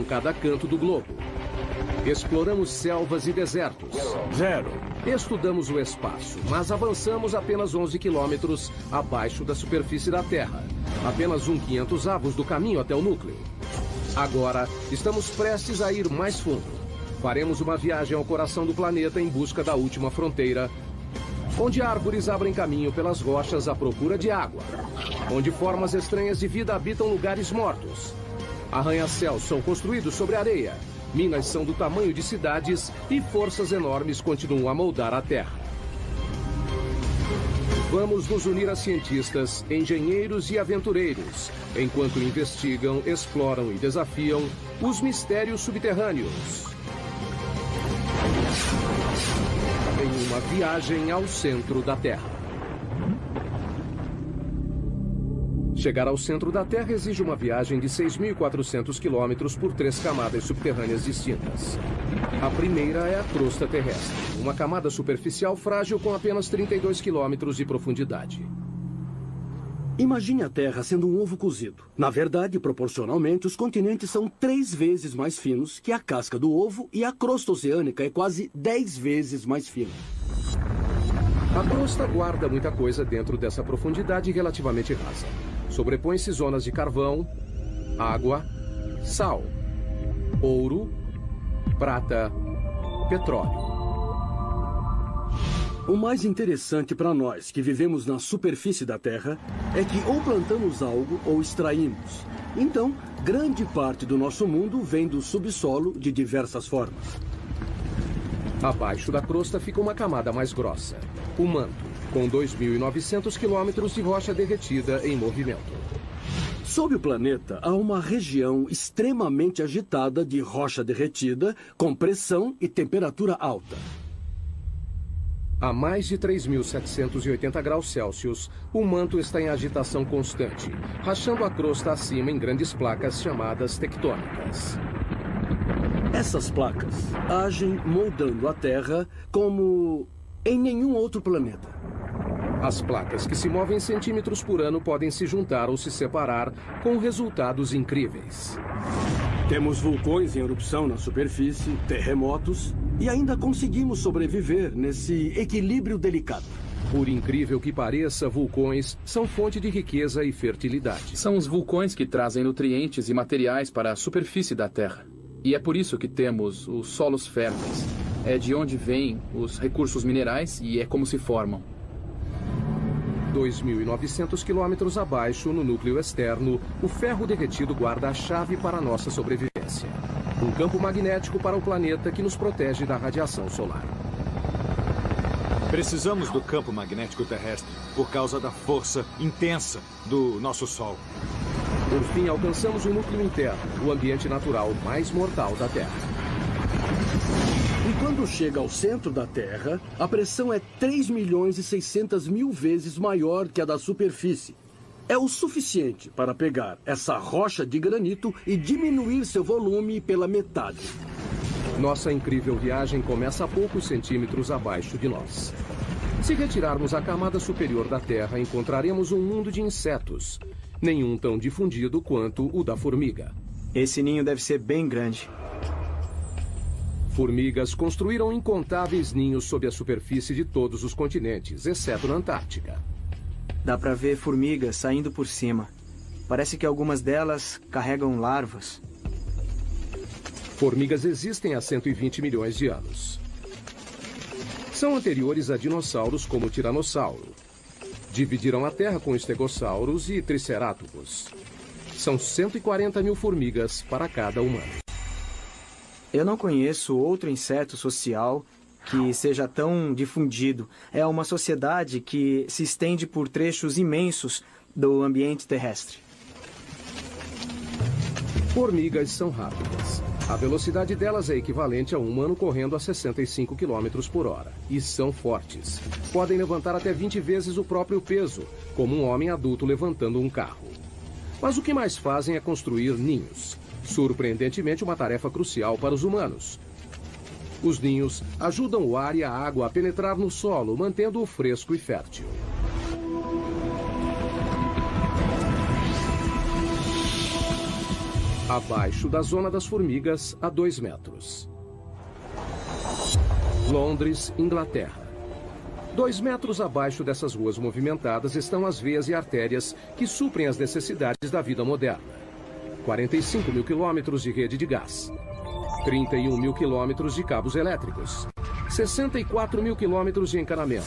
cada canto do globo. Exploramos selvas e desertos. 0. Estudamos o espaço, mas avançamos apenas 11 quilômetros abaixo da superfície da Terra. Apenas 1/500º do caminho até o núcleo. Agora, estamos prestes a ir mais fundo. Faremos uma viagem ao coração do planeta em busca da última fronteira, onde árvores abrem caminho pelas rochas à procura de água, onde formas estranhas de vida habitam lugares mortos. Arranha-céus são construídos sobre areia, minas são do tamanho de cidades e forças enormes continuam a moldar a Terra. Vamos nos unir a cientistas, engenheiros e aventureiros, enquanto investigam, exploram e desafiam os mistérios subterrâneos. Em uma viagem ao centro da Terra. Chegar ao centro da Terra exige uma viagem de 6.400 quilômetros por 3 camadas subterrâneas distintas. A primeira é a crosta terrestre, uma camada superficial frágil com apenas 32 quilômetros de profundidade. Imagine a Terra sendo um ovo cozido. Na verdade, proporcionalmente, os continentes são 3 vezes mais finos que a casca do ovo e a crosta oceânica é quase 10 vezes mais fina. A crosta guarda muita coisa dentro dessa profundidade relativamente rasa. Sobrepõe-se zonas de carvão, água, sal, ouro, prata, petróleo. O mais interessante para nós que vivemos na superfície da Terra é que ou plantamos algo ou extraímos. Então, grande parte do nosso mundo vem do subsolo de diversas formas. Abaixo da crosta fica uma camada mais grossa, o manto, com 2.900 quilômetros de rocha derretida em movimento. Sob o planeta, há uma região extremamente agitada de rocha derretida, com pressão e temperatura alta. A mais de 3.780 graus Celsius, o manto está em agitação constante, rachando a crosta acima em grandes placas chamadas tectônicas. Essas placas agem moldando a Terra como em nenhum outro planeta. As placas que se movem centímetros por ano podem se juntar ou se separar com resultados incríveis. Temos vulcões em erupção na superfície, terremotos, e ainda conseguimos sobreviver nesse equilíbrio delicado. Por incrível que pareça, vulcões são fonte de riqueza e fertilidade. São os vulcões que trazem nutrientes e materiais para a superfície da Terra. E é por isso que temos os solos férteis. É de onde vêm os recursos minerais e é como se formam. 2.900 quilômetros abaixo, no núcleo externo, o ferro derretido guarda a chave para a nossa sobrevivência. Um campo magnético para o planeta que nos protege da radiação solar. Precisamos do campo magnético terrestre por causa da força intensa do nosso Sol. Por fim, alcançamos o núcleo interno, o ambiente natural mais mortal da Terra. E quando chega ao centro da Terra, a pressão é 3.600.000 vezes maior que a da superfície. É o suficiente para pegar essa rocha de granito e diminuir seu volume pela metade. Nossa incrível viagem começa a poucos centímetros abaixo de nós. Se retirarmos a camada superior da Terra, encontraremos um mundo de insetos. Nenhum tão difundido quanto o da formiga. Esse ninho deve ser bem grande. Formigas construíram incontáveis ninhos sob a superfície de todos os continentes, exceto na Antártica. Dá pra ver formigas saindo por cima. Parece que algumas delas carregam larvas. Formigas existem há 120 milhões de anos. São anteriores a dinossauros como o tiranossauro. Dividiram a Terra com estegossauros e tricerátops. São 140 mil formigas para cada humano. Eu não conheço outro inseto social que seja tão difundido. É uma sociedade que se estende por trechos imensos do ambiente terrestre. Formigas são rápidas. A velocidade delas é equivalente a um humano correndo a 65 km por hora. E são fortes. Podem levantar até 20 vezes o próprio peso, como um homem adulto levantando um carro. Mas o que mais fazem é construir ninhos. Surpreendentemente, uma tarefa crucial para os humanos. Os ninhos ajudam o ar e a água a penetrar no solo, mantendo-o fresco e fértil. Abaixo da zona das formigas, a 2 metros. Londres, Inglaterra. 2 metros abaixo dessas ruas movimentadas estão as veias e artérias que suprem as necessidades da vida moderna. 45 mil quilômetros de rede de gás. 31 mil quilômetros de cabos elétricos. 64 mil quilômetros de encanamento.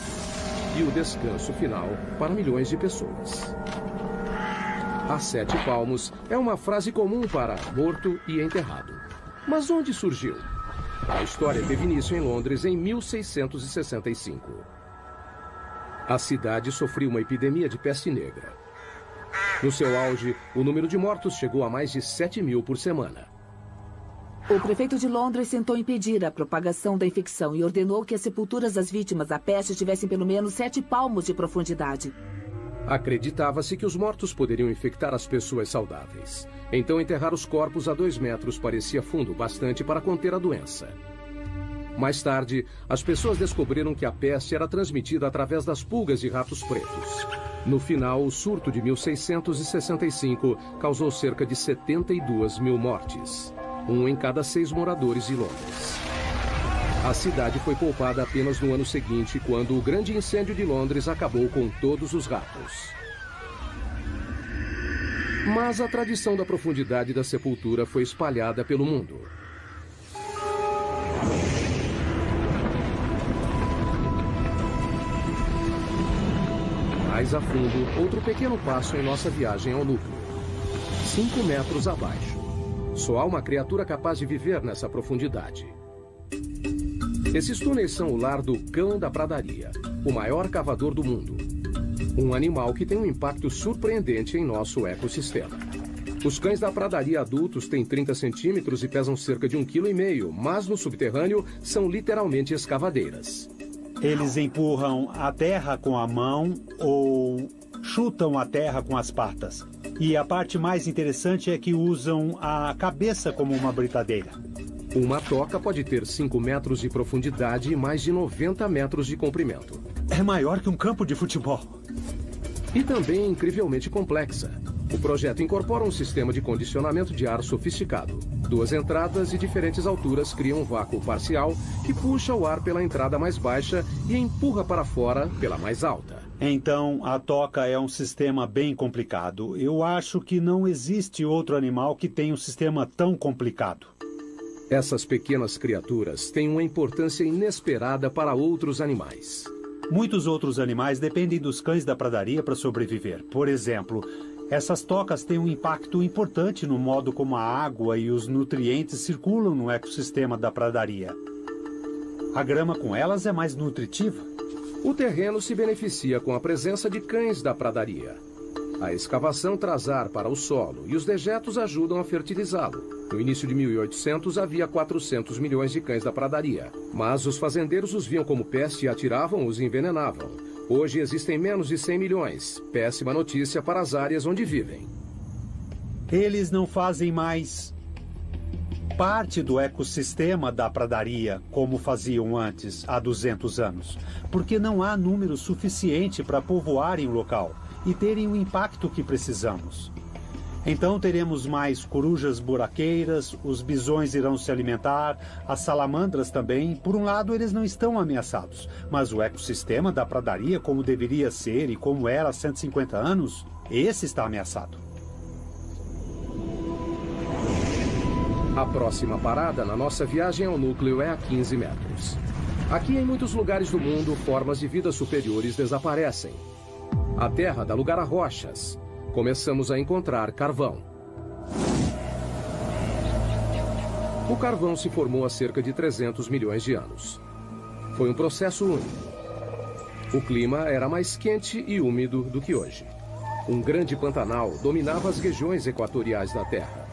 E o descanso final para milhões de pessoas. A 7 palmos é uma frase comum para morto e enterrado. Mas onde surgiu? A história teve início em Londres em 1665. A cidade sofreu uma epidemia de peste negra. No seu auge, o número de mortos chegou a mais de 7 mil por semana. O prefeito de Londres tentou impedir a propagação da infecção e ordenou que as sepulturas das vítimas da peste tivessem pelo menos 7 palmos de profundidade. Acreditava-se que os mortos poderiam infectar as pessoas saudáveis. Então, enterrar os corpos a 2 metros parecia fundo bastante para conter a doença. Mais tarde, as pessoas descobriram que a peste era transmitida através das pulgas de ratos pretos. No final, o surto de 1665 causou cerca de 72 mil mortes. 1 em cada 6 moradores de Londres. A cidade foi poupada apenas no ano seguinte, quando o grande incêndio de Londres acabou com todos os ratos. Mas a tradição da profundidade da sepultura foi espalhada pelo mundo. Mais a fundo, outro pequeno passo em nossa viagem ao núcleo. 5 metros abaixo. Só há uma criatura capaz de viver nessa profundidade. Esses túneis são o lar do cão da pradaria, o maior cavador do mundo. Um animal que tem um impacto surpreendente em nosso ecossistema. Os cães da pradaria adultos têm 30 centímetros e pesam cerca de 1,5 kg, mas no subterrâneo são literalmente escavadeiras. Eles empurram a terra com a mão ou chutam a terra com as patas. E a parte mais interessante é que usam a cabeça como uma britadeira. Uma toca pode ter 5 metros de profundidade e mais de 90 metros de comprimento. É maior que um campo de futebol. E também incrivelmente complexa. O projeto incorpora um sistema de condicionamento de ar sofisticado. 2 entradas de diferentes alturas criam um vácuo parcial que puxa o ar pela entrada mais baixa e empurra para fora pela mais alta. Então, a toca é um sistema bem complicado. Eu acho que não existe outro animal que tenha um sistema tão complicado. Essas pequenas criaturas têm uma importância inesperada para outros animais. Muitos outros animais dependem dos cães da pradaria para sobreviver. Por exemplo, essas tocas têm um impacto importante no modo como a água e os nutrientes circulam no ecossistema da pradaria. A grama com elas é mais nutritiva. O terreno se beneficia com a presença de cães da pradaria. A escavação traz ar para o solo e os dejetos ajudam a fertilizá-lo. No início de 1800 havia 400 milhões de cães da pradaria, mas os fazendeiros os viam como peste e atiravam os envenenavam. Hoje existem menos de 100 milhões. Péssima notícia para as áreas onde vivem. Eles não fazem mais parte do ecossistema da pradaria como faziam antes, há 200 anos, porque não há número suficiente para povoarem o local e terem o impacto que precisamos. Então teremos mais corujas buraqueiras, os bisões irão se alimentar, as salamandras também. Por um lado, eles não estão ameaçados, mas o ecossistema da pradaria, como deveria ser e como era há 150 anos, esse está ameaçado. A próxima parada na nossa viagem ao núcleo é a 15 metros. Aqui, em muitos lugares do mundo, formas de vida superiores desaparecem. A Terra dá lugar a rochas. Começamos a encontrar carvão. O carvão se formou há cerca de 300 milhões de anos. Foi um processo único. O clima era mais quente e úmido do que hoje. Um grande pantanal dominava as regiões equatoriais da Terra.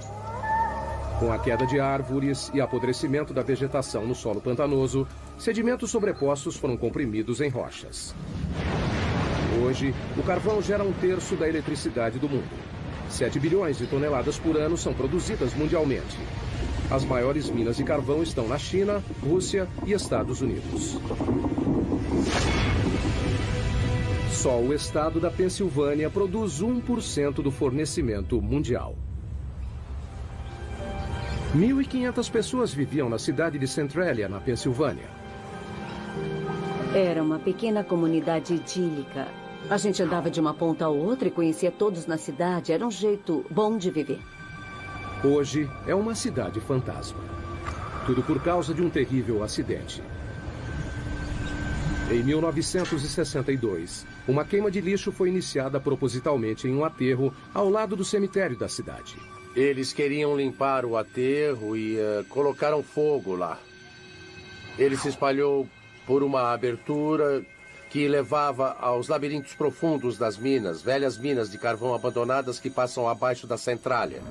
Com a queda de árvores e apodrecimento da vegetação no solo pantanoso, sedimentos sobrepostos foram comprimidos em rochas. Hoje, o carvão gera 1/3 da eletricidade do mundo. 7 bilhões de toneladas por ano são produzidas mundialmente. As maiores minas de carvão estão na China, Rússia e Estados Unidos. Só o estado da Pensilvânia produz 1% do fornecimento mundial. 1.500 pessoas viviam na cidade de Centralia, na Pensilvânia. Era uma pequena comunidade idílica. A gente andava de uma ponta a outra e conhecia todos na cidade. Era um jeito bom de viver. Hoje é uma cidade fantasma. Tudo por causa de um terrível acidente. Em 1962, uma queima de lixo foi iniciada propositalmente em um aterro ao lado do cemitério da cidade. Eles queriam limpar o aterro e colocaram fogo lá. Ele se espalhou por uma abertura que levava aos labirintos profundos das minas, velhas minas de carvão abandonadas que passam abaixo da Centralia.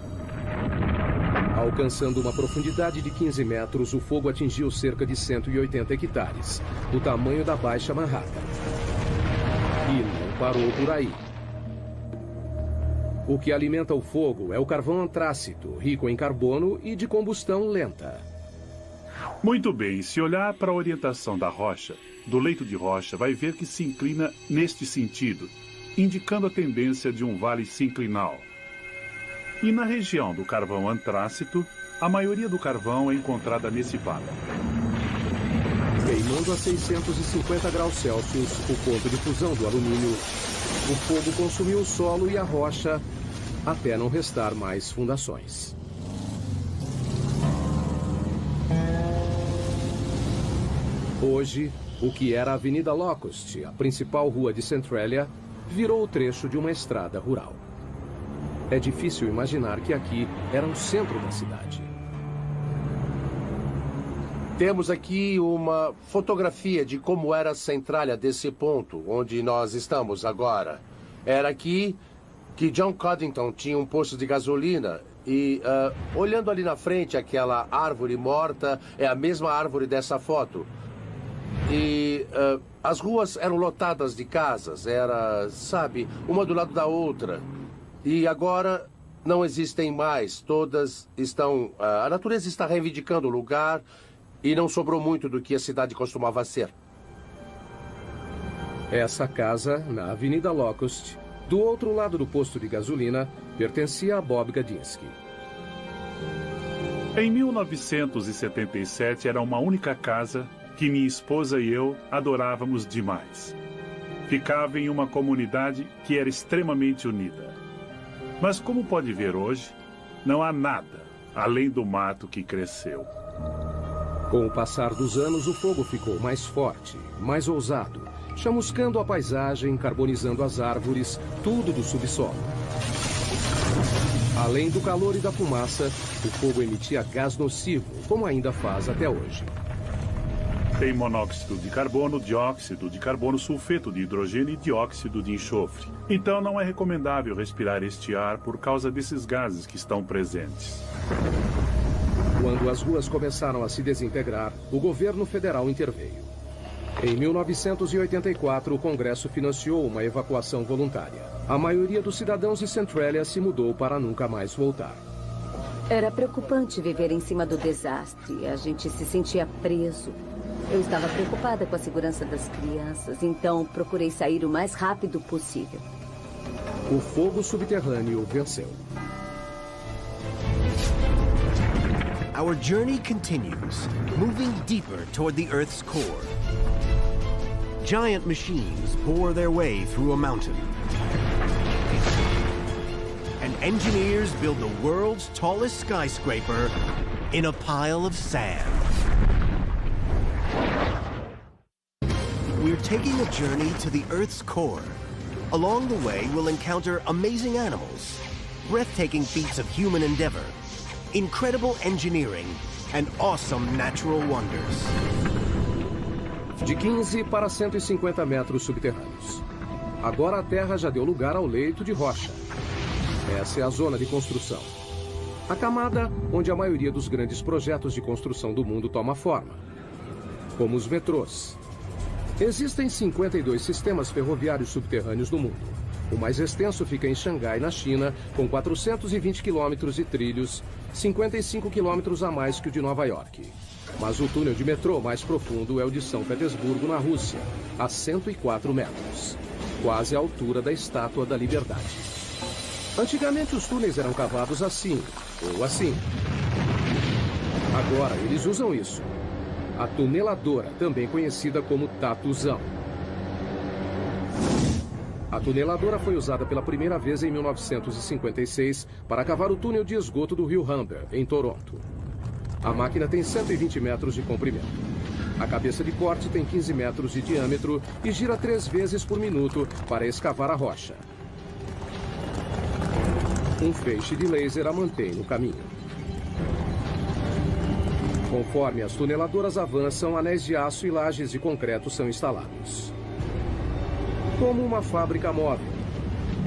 Alcançando uma profundidade de 15 metros, o fogo atingiu cerca de 180 hectares, o tamanho da Baixa Manhattan. E não parou por aí. O que alimenta o fogo é o carvão antrácito, rico em carbono e de combustão lenta. Muito bem, se olhar para a orientação da rocha, do leito de rocha, vai ver que se inclina neste sentido, indicando a tendência de um vale sinclinal. E na região do carvão antrácito, a maioria do carvão é encontrada nesse vale. Queimando a 650 graus Celsius, o ponto de fusão do alumínio, o fogo consumiu o solo e a rocha até não restar mais fundações. Hoje, o que era a Avenida Locust, a principal rua de Centralia, virou o trecho de uma estrada rural. É difícil imaginar que aqui era o centro da cidade. Temos aqui uma fotografia de como era a Centralia desse ponto, onde nós estamos agora. Era aqui que John Coddington tinha um posto de gasolina e, olhando ali na frente, aquela árvore morta é a mesma árvore dessa foto. E as ruas eram lotadas de casas, era, sabe, uma do lado da outra. E agora não existem mais, todas estão... a natureza está reivindicando o lugar e não sobrou muito do que a cidade costumava ser. Essa casa, na Avenida Locust, do outro lado do posto de gasolina, pertencia a Bob Gadinsky. Em 1977 era uma única casa que minha esposa e eu adorávamos demais. Ficava em uma comunidade que era extremamente unida. Mas como pode ver hoje, não há nada além do mato que cresceu. Com o passar dos anos, o fogo ficou mais forte, mais ousado, chamuscando a paisagem, carbonizando as árvores, tudo do subsolo. Além do calor e da fumaça, o fogo emitia gás nocivo, como ainda faz até hoje. Tem monóxido de carbono, dióxido de carbono, sulfeto de hidrogênio e dióxido de enxofre. Então não é recomendável respirar este ar por causa desses gases que estão presentes. Quando as ruas começaram a se desintegrar, o governo federal interveio. Em 1984, o Congresso financiou uma evacuação voluntária. A maioria dos cidadãos de Centralia se mudou para nunca mais voltar. Era preocupante viver em cima do desastre. A gente se sentia preso. Eu estava preocupada com a segurança das crianças, então procurei sair o mais rápido possível. O fogo subterrâneo venceu. Our journey continues, moving deeper toward the Earth's core. Giant machines bore their way through a mountain. And engineers build the world's tallest skyscraper in a pile of sand. We're taking a journey to the Earth's core. Along the way, we'll encounter amazing animals, breathtaking feats of human endeavor, incredible engineering, and awesome natural wonders. De 15 para 150 metros subterrâneos. Agora a Terra já deu lugar ao leito de rocha. Essa é a zona de construção. A camada onde a maioria dos grandes projetos de construção do mundo toma forma. Como os metrôs. Existem 52 sistemas ferroviários subterrâneos no mundo. O mais extenso fica em Xangai, na China, com 420 quilômetros de trilhos, 55 quilômetros a mais que o de Nova York. Mas o túnel de metrô mais profundo é o de São Petersburgo, na Rússia, a 104 metros, quase à altura da Estátua da Liberdade. Antigamente os túneis eram cavados assim, ou assim. Agora eles usam isso. A tuneladora, também conhecida como tatuzão. A tuneladora foi usada pela primeira vez em 1956 para cavar o túnel de esgoto do rio Humber, em Toronto. A máquina tem 120 metros de comprimento. A cabeça de corte tem 15 metros de diâmetro e gira 3 vezes por minuto para escavar a rocha. Um feixe de laser a mantém no caminho. Conforme as tuneladoras avançam, anéis de aço e lajes de concreto são instalados. Como uma fábrica móvel,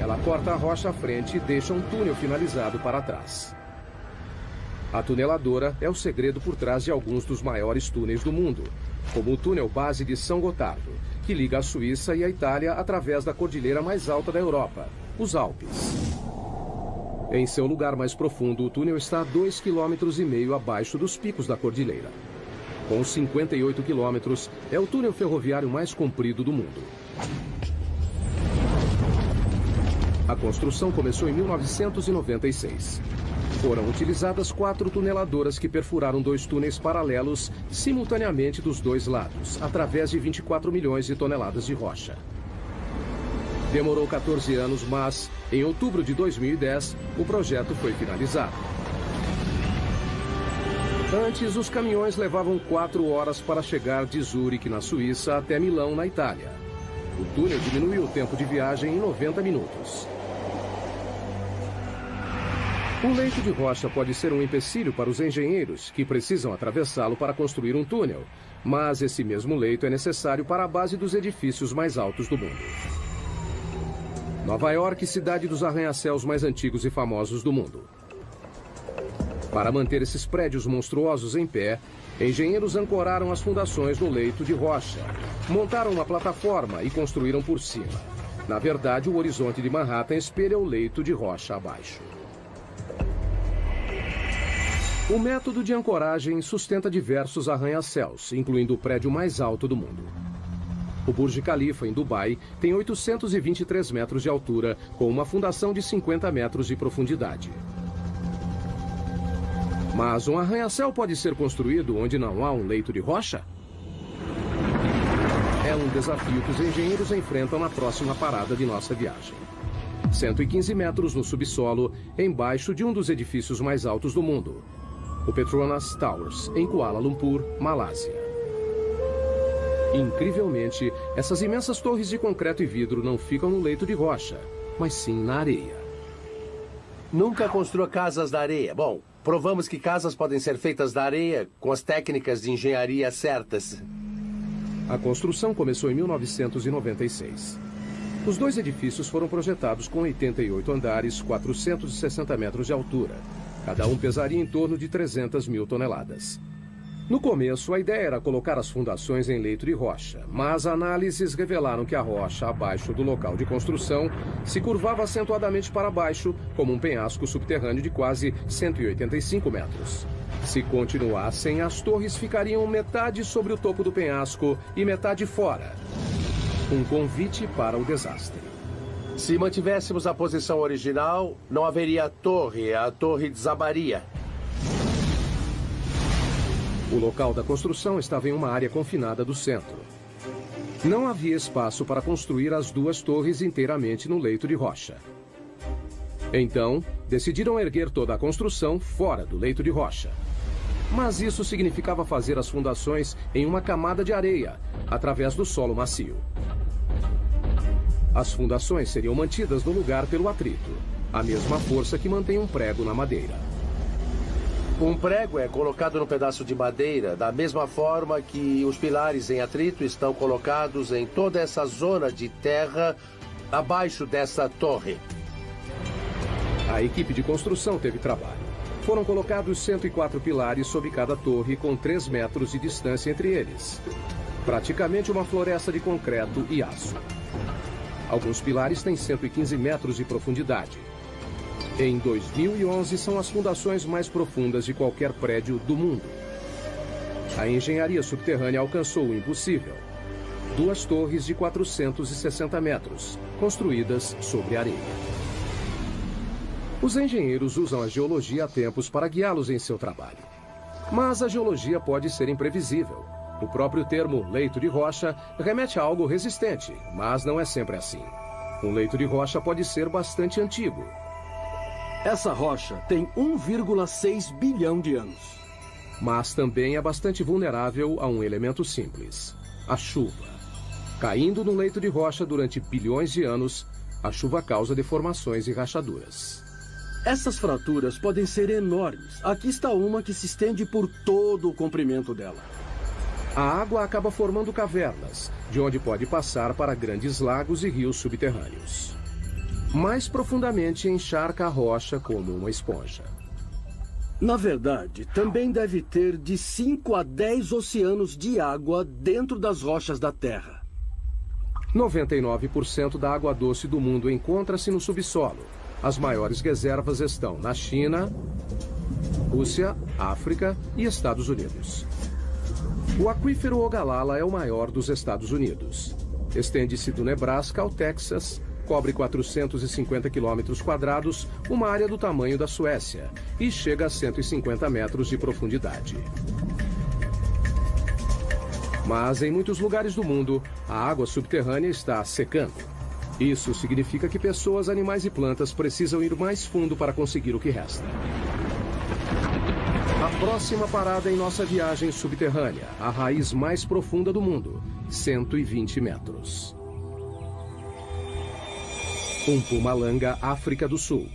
ela corta a rocha à frente e deixa um túnel finalizado para trás. A tuneladora é o segredo por trás de alguns dos maiores túneis do mundo, como o túnel base de São Gotardo, que liga a Suíça e a Itália através da cordilheira mais alta da Europa, os Alpes. Em seu lugar mais profundo, o túnel está a 2,5 km abaixo dos picos da cordilheira. Com 58 quilômetros, é o túnel ferroviário mais comprido do mundo. A construção começou em 1996. Foram utilizadas 4 tuneladoras que perfuraram 2 túneis paralelos simultaneamente dos 2 lados, através de 24 milhões de toneladas de rocha. Demorou 14 anos, mas, em outubro de 2010, o projeto foi finalizado. Antes, os caminhões levavam 4 horas para chegar de Zurique, na Suíça, até Milão, na Itália. O túnel diminuiu o tempo de viagem em 90 minutos. Um leito de rocha pode ser um empecilho para os engenheiros, que precisam atravessá-lo para construir um túnel, mas esse mesmo leito é necessário para a base dos edifícios mais altos do mundo. Nova York, cidade dos arranha-céus mais antigos e famosos do mundo. Para manter esses prédios monstruosos em pé, engenheiros ancoraram as fundações no leito de rocha, montaram uma plataforma e construíram por cima. Na verdade, o horizonte de Manhattan espelha o leito de rocha abaixo. O método de ancoragem sustenta diversos arranha-céus, incluindo o prédio mais alto do mundo. O Burj Khalifa, em Dubai, tem 823 metros de altura, com uma fundação de 50 metros de profundidade. Mas um arranha-céu pode ser construído onde não há um leito de rocha? É um desafio que os engenheiros enfrentam na próxima parada de nossa viagem. 115 metros no subsolo, embaixo de um dos edifícios mais altos do mundo, o Petronas Towers, em Kuala Lumpur, Malásia. Incrivelmente, essas imensas torres de concreto e vidro não ficam no leito de rocha, mas sim na areia. Nunca construa casas da areia. Bom, provamos que casas podem ser feitas da areia com as técnicas de engenharia certas. A construção começou em 1996. Os 2 edifícios foram projetados com 88 andares, 460 metros de altura. Cada um pesaria em torno de 300 mil toneladas. No começo, a ideia era colocar as fundações em leito de rocha, mas análises revelaram que a rocha abaixo do local de construção se curvava acentuadamente para baixo, como um penhasco subterrâneo de quase 185 metros. Se continuassem, as torres ficariam metade sobre o topo do penhasco e metade fora. Um convite para o desastre. Se mantivéssemos a posição original, não haveria a torre desabaria. O local da construção estava em uma área confinada do centro. Não havia espaço para construir as 2 torres inteiramente no leito de rocha. Então, decidiram erguer toda a construção fora do leito de rocha. Mas isso significava fazer as fundações em uma camada de areia, através do solo macio. As fundações seriam mantidas no lugar pelo atrito, a mesma força que mantém um prego na madeira. Um prego é colocado no pedaço de madeira da mesma forma que os pilares em atrito estão colocados em toda essa zona de terra abaixo dessa torre. A equipe de construção teve trabalho. Foram colocados 104 pilares sob cada torre, com 3 metros de distância entre eles. Praticamente uma floresta de concreto e aço. Alguns pilares têm 115 metros de profundidade. Em 2011, são as fundações mais profundas de qualquer prédio do mundo. A engenharia subterrânea alcançou o impossível. 2 torres de 460 metros, construídas sobre areia. Os engenheiros usam a geologia há tempos para guiá-los em seu trabalho. Mas a geologia pode ser imprevisível. O próprio termo leito de rocha remete a algo resistente, mas não é sempre assim. Um leito de rocha pode ser bastante antigo. Essa rocha tem 1,6 bilhão de anos. Mas também é bastante vulnerável a um elemento simples: a chuva. Caindo no leito de rocha durante bilhões de anos, a chuva causa deformações e rachaduras. Essas fraturas podem ser enormes. Aqui está uma que se estende por todo o comprimento dela. A água acaba formando cavernas, de onde pode passar para grandes lagos e rios subterrâneos. Mais profundamente, encharca a rocha como uma esponja. Na verdade, também deve ter de 5 a 10 oceanos de água dentro das rochas da Terra. 99% da água doce do mundo encontra-se no subsolo. As maiores reservas estão na China, Rússia, África e Estados Unidos. O aquífero Ogallala é o maior dos Estados Unidos. Estende-se do Nebraska ao Texas, cobre 450 quilômetros quadrados, uma área do tamanho da Suécia, e chega a 150 metros de profundidade. Mas em muitos lugares do mundo, a água subterrânea está secando. Isso significa que pessoas, animais e plantas precisam ir mais fundo para conseguir o que resta. A próxima parada em nossa viagem subterrânea, a raiz mais profunda do mundo, 120 metros. Mpumalanga, África do Sul.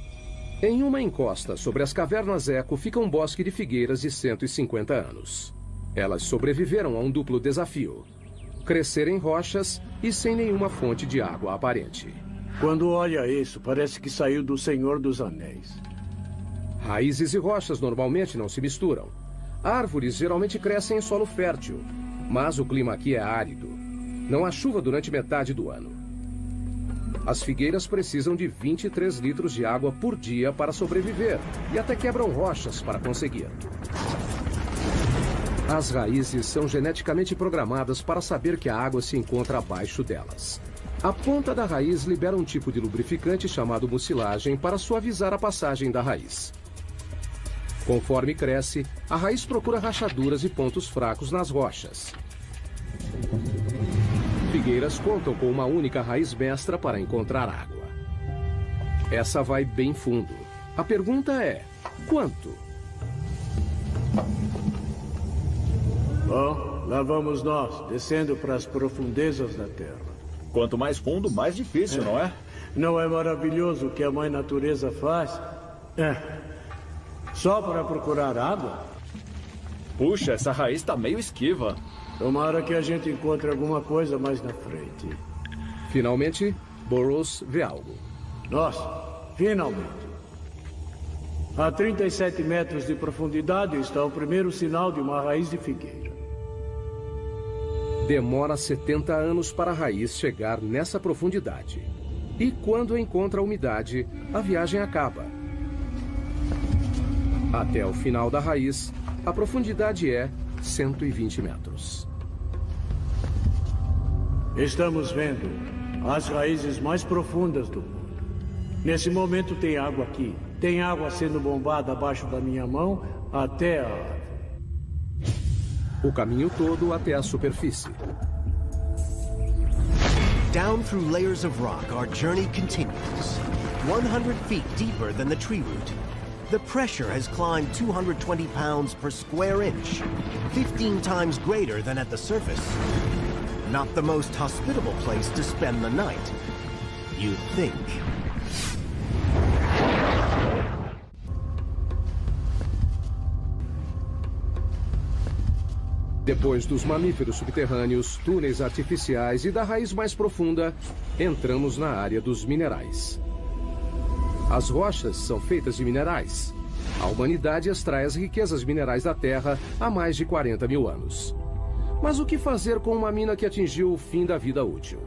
Em uma encosta sobre as cavernas Eco fica um bosque de figueiras de 150 anos. Elas sobreviveram a um duplo desafio: crescer em rochas e sem nenhuma fonte de água aparente. Quando olha isso, parece que saiu do Senhor dos Anéis. Raízes e rochas normalmente não se misturam. Árvores geralmente crescem em solo fértil, mas o clima aqui é árido. Não há chuva durante metade do ano. As figueiras precisam de 23 litros de água por dia para sobreviver e até quebram rochas para conseguir. As raízes são geneticamente programadas para saber que a água se encontra abaixo delas. A ponta da raiz libera um tipo de lubrificante chamado mucilagem para suavizar a passagem da raiz. Conforme cresce, a raiz procura rachaduras e pontos fracos nas rochas. Figueiras contam com uma única raiz mestra para encontrar água. Essa vai bem fundo. A pergunta é: quanto? Bom, lá vamos nós, descendo para as profundezas da Terra. Quanto mais fundo, mais difícil, não é? Não é maravilhoso o que a Mãe Natureza faz? Só para procurar água? Puxa, essa raiz está meio esquiva. Tomara que a gente encontre alguma coisa mais na frente. Finalmente, Burroughs vê algo. Nossa, finalmente. A 37 metros de profundidade está o primeiro sinal de uma raiz de figueira. Demora 70 anos para a raiz chegar nessa profundidade. E quando encontra a umidade, a viagem acaba. Até o final da raiz, a profundidade é 120 metros. Estamos vendo as raízes mais profundas do mundo. Nesse momento tem água aqui. Tem água sendo bombada abaixo da minha mão até a árvore. O caminho todo até a superfície. Down through layers of rock, our journey continues. 100 feet deeper than the tree root. The pressure has climbed 220 pounds per square inch, 15 times greater than at the surface. Not the most hospitable place to spend the night, you'd think. Depois dos mamíferos subterrâneos, túneis artificiais e da raiz mais profunda, entramos na área dos minerais. As rochas são feitas de minerais. A humanidade extrai as riquezas minerais da Terra há mais de 40 mil anos. Mas o que fazer com uma mina que atingiu o fim da vida útil?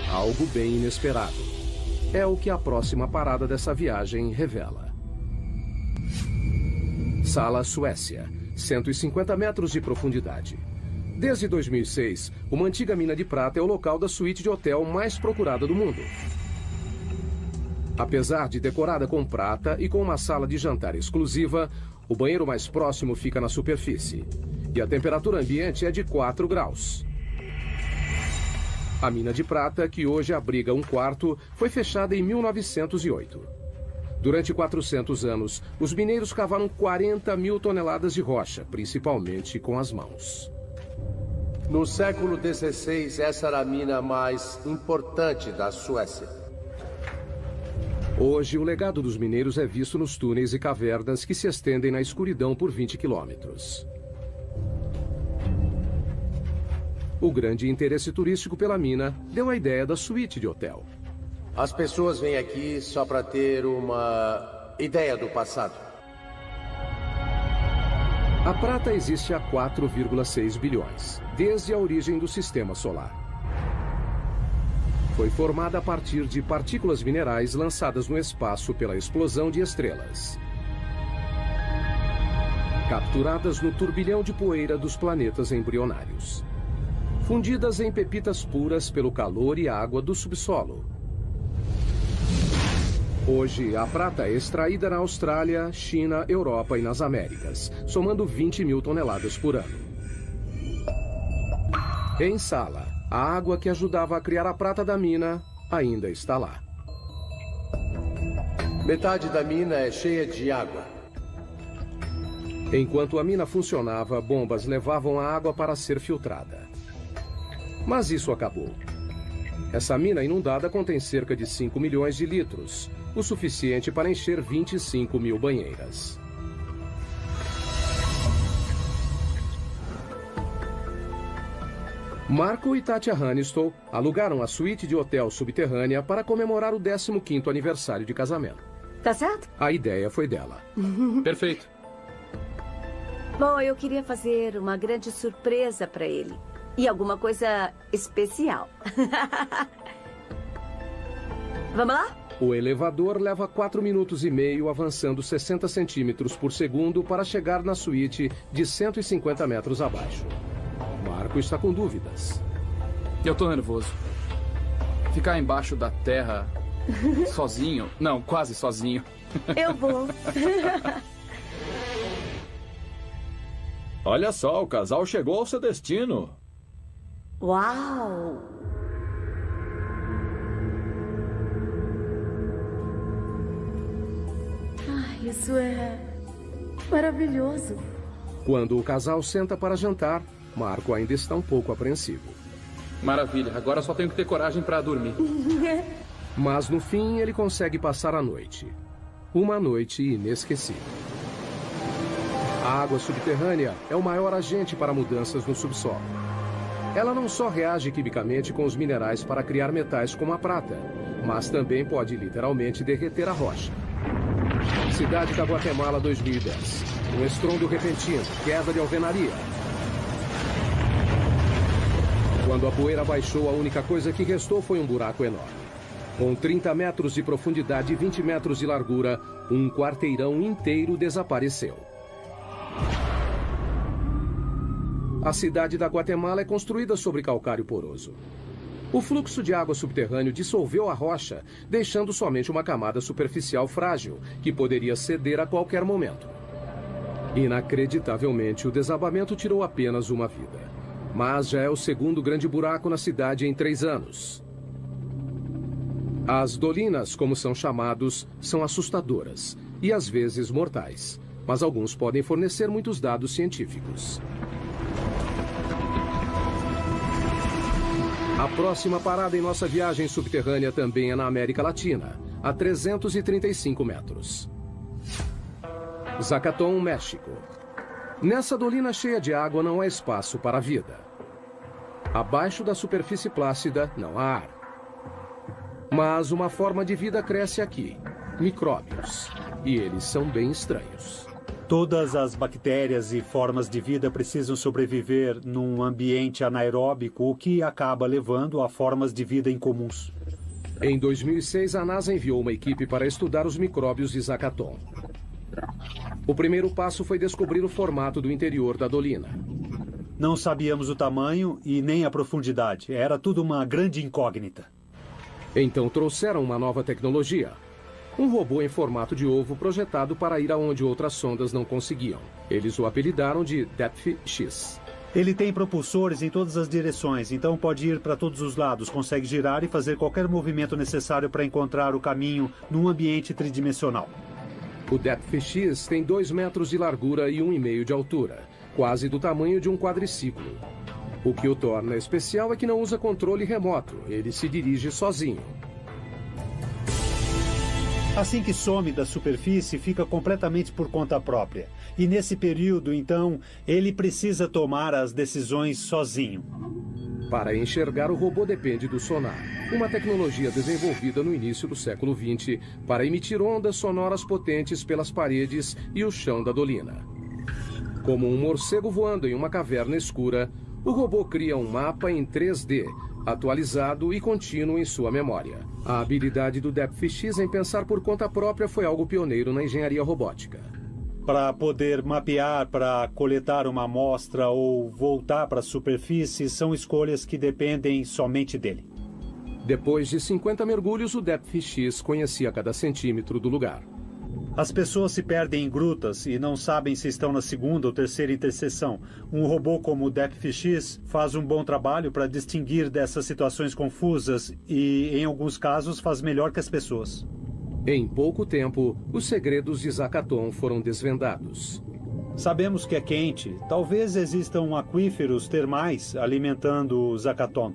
Algo bem inesperado. É o que a próxima parada dessa viagem revela. Sala, Suécia. 150 metros de profundidade. Desde 2006, uma antiga mina de prata é o local da suíte de hotel mais procurada do mundo. Apesar de decorada com prata e com uma sala de jantar exclusiva, O banheiro mais próximo fica na superfície. E a temperatura ambiente é de 4 graus. A mina de prata, que hoje abriga um quarto, foi fechada em 1908. Durante 400 anos, os mineiros cavaram 40 mil toneladas de rocha, principalmente com as mãos. No século XVI, essa era a mina mais importante da Suécia. Hoje, o legado dos mineiros é visto nos túneis e cavernas que se estendem na escuridão por 20 quilômetros. O grande interesse turístico pela mina deu a ideia da suíte de hotel. As pessoas vêm aqui só para ter uma ideia do passado. A prata existe há 4,6 bilhões, desde a origem do sistema solar. Foi formada a partir de partículas minerais lançadas no espaço pela explosão de estrelas, capturadas no turbilhão de poeira dos planetas embrionários, fundidas em pepitas puras pelo calor e água do subsolo. Hoje, a prata é extraída na Austrália, China, Europa e nas Américas, somando 20 mil toneladas por ano. Em Sala, a água que ajudava a criar a prata da mina ainda está lá. Metade da mina é cheia de água. Enquanto a mina funcionava, bombas levavam a água para ser filtrada. Mas isso acabou. Essa mina inundada contém cerca de 5 milhões de litros, o suficiente para encher 25 mil banheiras. Marco e Tatja Hannistow alugaram a suíte de hotel subterrânea para comemorar o 15º aniversário de casamento. Tá certo? A ideia foi dela. Perfeito. Bom, eu queria fazer uma grande surpresa para ele. E alguma coisa especial. Vamos lá? O elevador leva 4 minutos e meio avançando 60 centímetros por segundo para chegar na suíte de 150 metros abaixo. Marco está com dúvidas. Eu tô nervoso. Ficar embaixo da terra sozinho? Não, quase sozinho. Eu vou. Olha só, o casal chegou ao seu destino. Uau! Ai, isso é maravilhoso. Quando o casal senta para jantar, Marco ainda está um pouco apreensivo. Maravilha, agora só tenho que ter coragem para dormir. Mas no fim ele consegue passar a noite. Uma noite inesquecível. A água subterrânea é o maior agente para mudanças no subsolo. Ela não só reage quimicamente com os minerais para criar metais como a prata, mas também pode literalmente derreter a rocha. Cidade da Guatemala 2010. Um estrondo repentino, queda de alvenaria. Quando a poeira baixou, a única coisa que restou foi um buraco enorme. Com 30 metros de profundidade e 20 metros de largura, um quarteirão inteiro desapareceu. A cidade da Guatemala é construída sobre calcário poroso. O fluxo de água subterrâneo dissolveu a rocha, deixando somente uma camada superficial frágil, que poderia ceder a qualquer momento. Inacreditavelmente, o desabamento tirou apenas uma vida. Mas já é o segundo grande buraco na cidade em 3 anos. As dolinas, como são chamados, são assustadoras e às vezes mortais, mas alguns podem fornecer muitos dados científicos. A próxima parada em nossa viagem subterrânea também é na América Latina, a 335 metros. Zacatón, México. Nessa dolina cheia de água não há espaço para a vida. Abaixo da superfície plácida não há ar. Mas uma forma de vida cresce aqui, micróbios. E eles são bem estranhos. Todas as bactérias e formas de vida precisam sobreviver num ambiente anaeróbico, o que acaba levando a formas de vida incomuns. Em 2006, a NASA enviou uma equipe para estudar os micróbios de Zacatón. O primeiro passo foi descobrir o formato do interior da dolina. Não sabíamos o tamanho e nem a profundidade. Era tudo uma grande incógnita. Então trouxeram uma nova tecnologia. Um robô em formato de ovo projetado para ir aonde outras sondas não conseguiam. Eles o apelidaram de Depth X. Ele tem propulsores em todas as direções, então pode ir para todos os lados, consegue girar e fazer qualquer movimento necessário para encontrar o caminho num ambiente tridimensional. O Depth X tem 2 metros de largura e 1,5 de altura, quase do tamanho de um quadriciclo. O que o torna especial é que não usa controle remoto, ele se dirige sozinho. Assim que some da superfície, fica completamente por conta própria. E nesse período, então, ele precisa tomar as decisões sozinho. Para enxergar, o robô depende do sonar, uma tecnologia desenvolvida no início do século XX para emitir ondas sonoras potentes pelas paredes e o chão da dolina. Como um morcego voando em uma caverna escura, o robô cria um mapa em 3D, atualizado e contínuo em sua memória. A habilidade do Depth X em pensar por conta própria foi algo pioneiro na engenharia robótica. Para poder mapear, para coletar uma amostra ou voltar para a superfície, são escolhas que dependem somente dele. Depois de 50 mergulhos, o Depth X conhecia cada centímetro do lugar. As pessoas se perdem em grutas e não sabem se estão na segunda ou terceira interseção. Um robô como o Depth X faz um bom trabalho para distinguir dessas situações confusas e, em alguns casos, faz melhor que as pessoas. Em pouco tempo, os segredos de Zakaton foram desvendados. Sabemos que é quente. Talvez existam aquíferos termais alimentando Zakaton.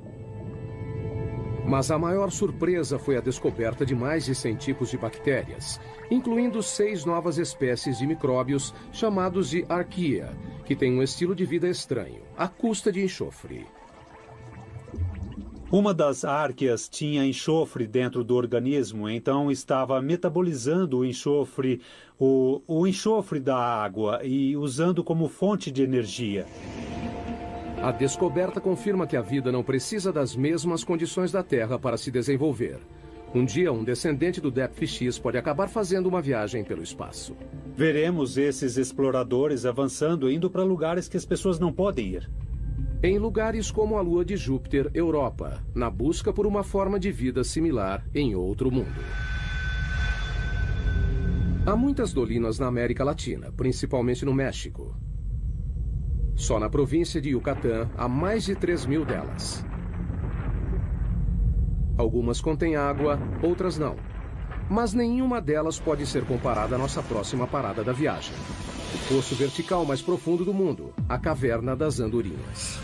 Mas a maior surpresa foi a descoberta de mais de 100 tipos de bactérias, incluindo 6 novas espécies de micróbios chamados de arqueia, que têm um estilo de vida estranho, à custa de enxofre. Uma das árqueas tinha enxofre dentro do organismo, então estava metabolizando o enxofre, o enxofre da água e usando como fonte de energia. A descoberta confirma que a vida não precisa das mesmas condições da Terra para se desenvolver. Um dia, um descendente do Depth X pode acabar fazendo uma viagem pelo espaço. Veremos esses exploradores avançando, indo para lugares que as pessoas não podem ir. Em lugares como a Lua de Júpiter, Europa, na busca por uma forma de vida similar em outro mundo. Há muitas dolinas na América Latina, principalmente no México. Só na província de Yucatán há mais de 3.000 delas. Algumas contêm água, outras não. Mas nenhuma delas pode ser comparada à nossa próxima parada da viagem. O poço vertical mais profundo do mundo, a Caverna das Andorinhas.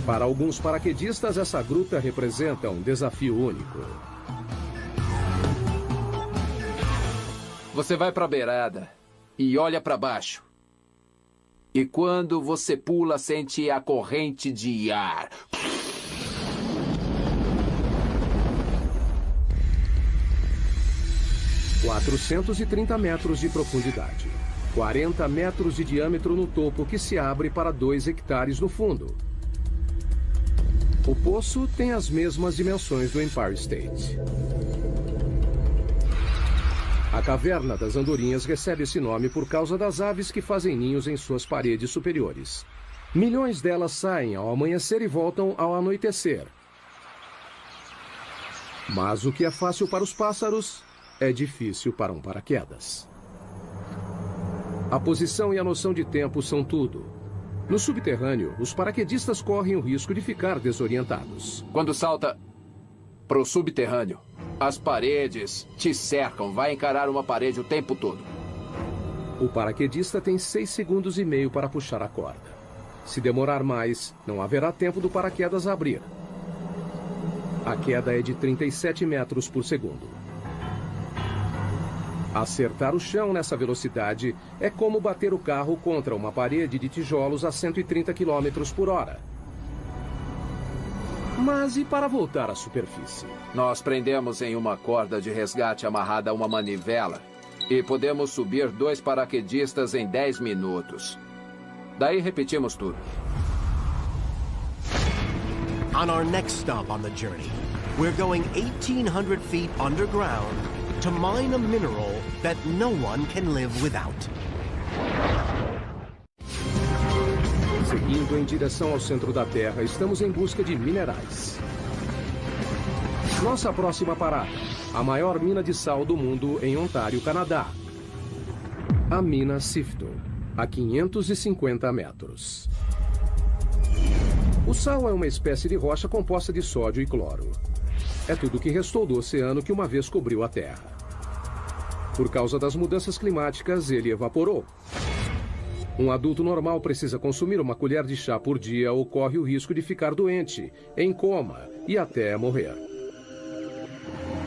Para alguns paraquedistas, essa gruta representa um desafio único. Você vai para a beirada e olha para baixo. E quando você pula, sente a corrente de ar. – 430 metros de profundidade. 40 metros de diâmetro no topo, que se abre para 2 hectares no fundo. O poço tem as mesmas dimensões do Empire State. A Caverna das Andorinhas recebe esse nome por causa das aves que fazem ninhos em suas paredes superiores. Milhões delas saem ao amanhecer e voltam ao anoitecer. Mas o que é fácil para os pássaros é difícil para um paraquedas. A posição e a noção de tempo são tudo. No subterrâneo, os paraquedistas correm o risco de ficar desorientados. Quando salta para o subterrâneo, as paredes te cercam. Vai encarar uma parede o tempo todo. O paraquedista tem 6 segundos e meio para puxar a corda. Se demorar mais, não haverá tempo do paraquedas abrir. A queda é de 37 metros por segundo. Acertar o chão nessa velocidade é como bater o carro contra uma parede de tijolos a 130 km por hora. Mas e para voltar à superfície? Nós prendemos em uma corda de resgate amarrada a uma manivela e podemos subir 2 paraquedistas em 10 minutos. Daí repetimos tudo. On our next stop on the journey, we're going 1,800 feet underground to mine a mineral that no one can live without. Seguindo em direção ao centro da Terra, estamos em busca de minerais. Nossa próxima parada, a maior mina de sal do mundo em Ontário, Canadá. A mina Sifto, a 550 metros. O sal é uma espécie de rocha composta de sódio e cloro. É tudo o que restou do oceano que uma vez cobriu a Terra. Por causa das mudanças climáticas, ele evaporou. Um adulto normal precisa consumir uma colher de chá por dia ou corre o risco de ficar doente, em coma e até morrer.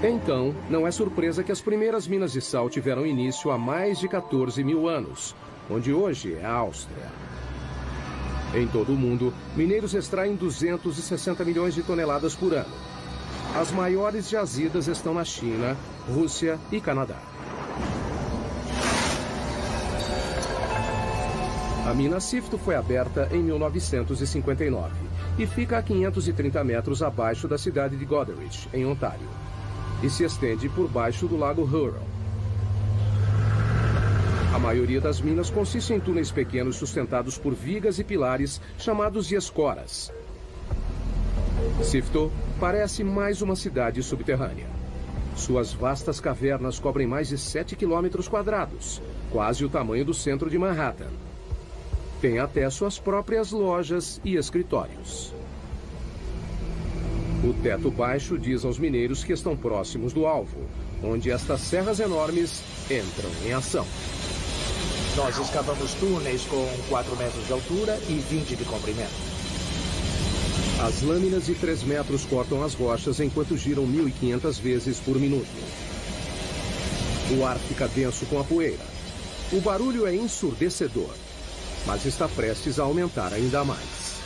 Então, não é surpresa que as primeiras minas de sal tiveram início há mais de 14 mil anos, onde hoje é a Áustria. Em todo o mundo, mineiros extraem 260 milhões de toneladas por ano. As maiores jazidas estão na China, Rússia e Canadá. A mina Sifto foi aberta em 1959 e fica a 530 metros abaixo da cidade de Goderich, em Ontário, e se estende por baixo do lago Huron. A maioria das minas consiste em túneis pequenos sustentados por vigas e pilares chamados de escoras. Sifto parece mais uma cidade subterrânea. Suas vastas cavernas cobrem mais de 7 quilômetros quadrados, quase o tamanho do centro de Manhattan. Tem até suas próprias lojas e escritórios. O teto baixo diz aos mineiros que estão próximos do alvo, onde estas serras enormes entram em ação. Nós escavamos túneis com 4 metros de altura e 20 de comprimento. As lâminas de 3 metros cortam as rochas enquanto giram 1.500 vezes por minuto. O ar fica denso com a poeira. O barulho é ensurdecedor, mas está prestes a aumentar ainda mais.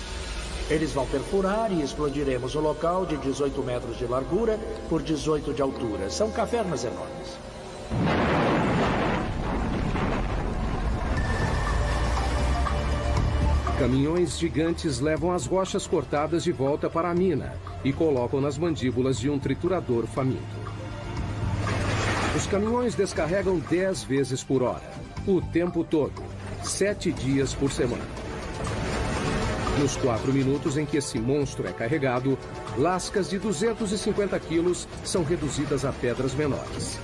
Eles vão perfurar e explodiremos o local de 18 metros de largura por 18 de altura. São cavernas enormes. Caminhões gigantes levam as rochas cortadas de volta para a mina e colocam nas mandíbulas de um triturador faminto. Os caminhões descarregam 10 vezes por hora, o tempo todo, 7 dias por semana. Nos 4 minutos em que esse monstro é carregado, lascas de 250 quilos são reduzidas a pedras menores.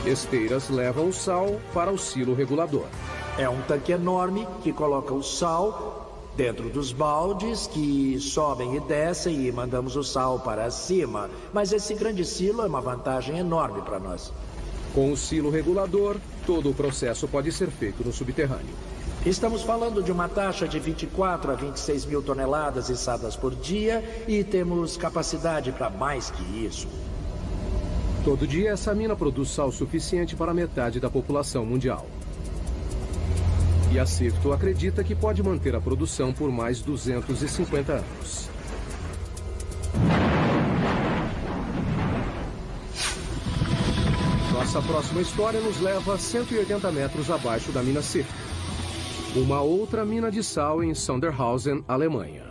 Esteiras levam o sal para o silo regulador. É um tanque enorme que coloca o sal dentro dos baldes que sobem e descem e mandamos o sal para cima. Mas esse grande silo é uma vantagem enorme para nós. Com o silo regulador, todo o processo pode ser feito no subterrâneo. Estamos falando de uma taxa de 24 a 26 mil toneladas içadas por dia e temos capacidade para mais que isso. Todo dia, essa mina produz sal suficiente para metade da população mundial. E a Sifto acredita que pode manter a produção por mais 250 anos. Nossa próxima história nos leva a 180 metros abaixo da mina Sifto. Uma outra mina de sal em Sondershausen, Alemanha.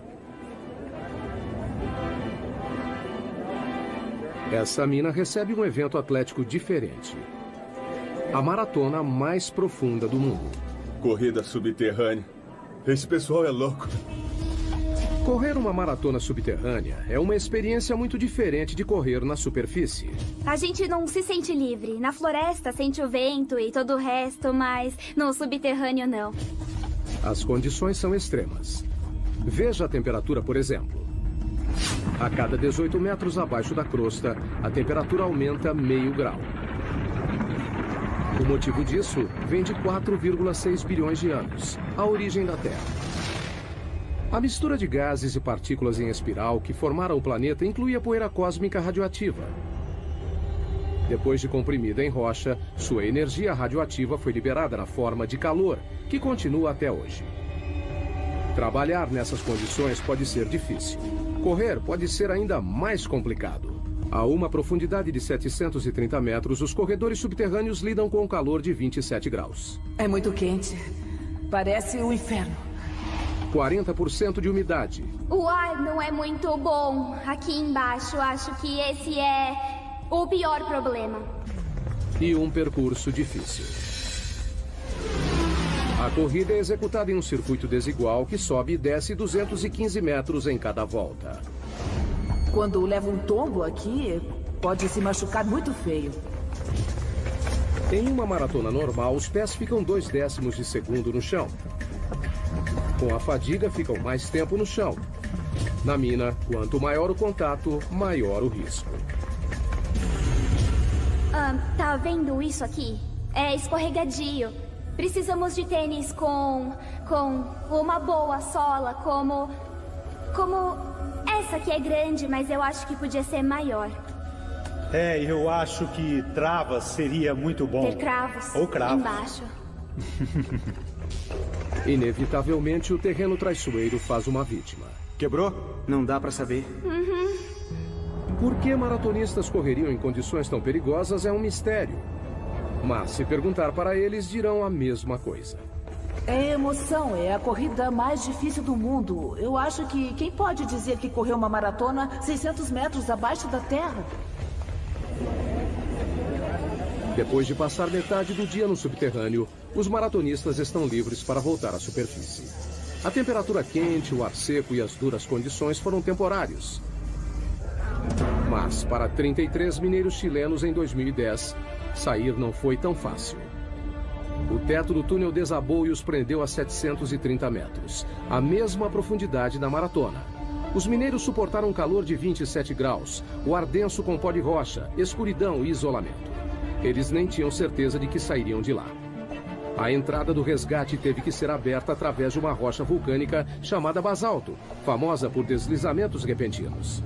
Essa mina recebe um evento atlético diferente. A maratona mais profunda do mundo. Corrida subterrânea. Esse pessoal é louco. Correr uma maratona subterrânea é uma experiência muito diferente de correr na superfície. A gente não se sente livre. Na floresta sente o vento e todo o resto, mas no subterrâneo não. As condições são extremas. Veja a temperatura, por exemplo. A cada 18 metros abaixo da crosta, a temperatura aumenta meio grau. O motivo disso vem de 4,6 bilhões de anos, a origem da Terra. A mistura de gases e partículas em espiral que formaram o planeta incluía poeira cósmica radioativa. Depois de comprimida em rocha, sua energia radioativa foi liberada na forma de calor, que continua até hoje. Trabalhar nessas condições pode ser difícil. Correr pode ser ainda mais complicado. A uma profundidade de 730 metros, os corredores subterrâneos lidam com um calor de 27 graus. É muito quente. Parece o inferno. 40% de umidade. O ar não é muito bom. Aqui embaixo, acho que esse é o pior problema. E um percurso difícil. A corrida é executada em um circuito desigual que sobe e desce 215 metros em cada volta. Quando leva um tombo aqui, pode se machucar muito feio. Em uma maratona normal, os pés ficam 0,2 de segundo no chão. Com a fadiga, ficam mais tempo no chão. Na mina, quanto maior o contato, maior o risco. Tá vendo isso aqui? É escorregadio. Precisamos de tênis com uma boa sola, como essa que é grande, mas eu acho que podia ser maior. Eu acho que travas seria muito bom. Ter cravos. Ou cravos. Embaixo. Inevitavelmente, o terreno traiçoeiro faz uma vítima. Quebrou? Não dá pra saber. Por que maratonistas correriam em condições tão perigosas é um mistério. Mas se perguntar para eles, dirão a mesma coisa. É emoção, é a corrida mais difícil do mundo. Eu acho que quem pode dizer que correu uma maratona 600 metros abaixo da terra? Depois de passar metade do dia no subterrâneo, os maratonistas estão livres para voltar à superfície. A temperatura quente, o ar seco e as duras condições foram temporários. Mas para 33 mineiros chilenos em 2010, sair não foi tão fácil. O teto do túnel desabou e os prendeu a 730 metros, a mesma profundidade da maratona. Os mineiros suportaram um calor de 27 graus, o ar denso com pó de rocha, escuridão e isolamento. Eles nem tinham certeza de que sairiam de lá. A entrada do resgate teve que ser aberta através de uma rocha vulcânica chamada basalto, famosa por deslizamentos repentinos.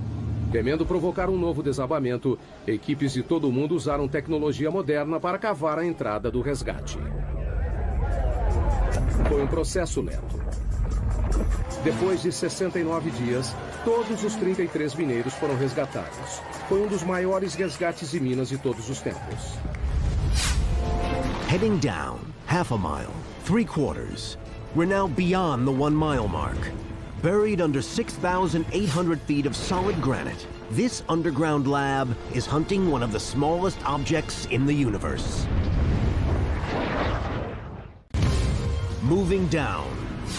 Temendo provocar um novo desabamento, equipes de todo o mundo usaram tecnologia moderna para cavar a entrada do resgate. Foi um processo lento. Depois de 69 dias, todos os 33 mineiros foram resgatados. Foi um dos maiores resgates de minas de todos os tempos. Heading down, half a mile, 3/4. We're now beyond the 1 mile mark. Buried under 6,800 feet of solid granite, this underground lab is hunting one of the smallest objects in the universe. Moving down,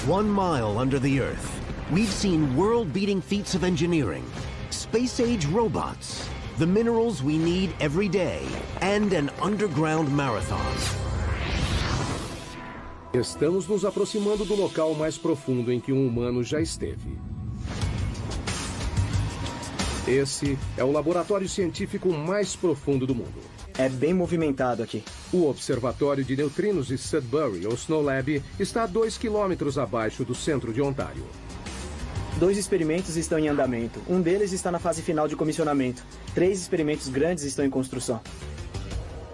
1 mile under the Earth, we've seen world-beating feats of engineering, space-age robots, the minerals we need every day, and an underground marathon. Estamos nos aproximando do local mais profundo em que um humano já esteve. Esse é o laboratório científico mais profundo do mundo. É bem movimentado aqui. O Observatório de Neutrinos de Sudbury, ou SNOWLAB, está a 2 quilômetros abaixo do centro de Ontário. 2 experimentos estão em andamento. Um deles está na fase final de comissionamento. 3 experimentos grandes estão em construção.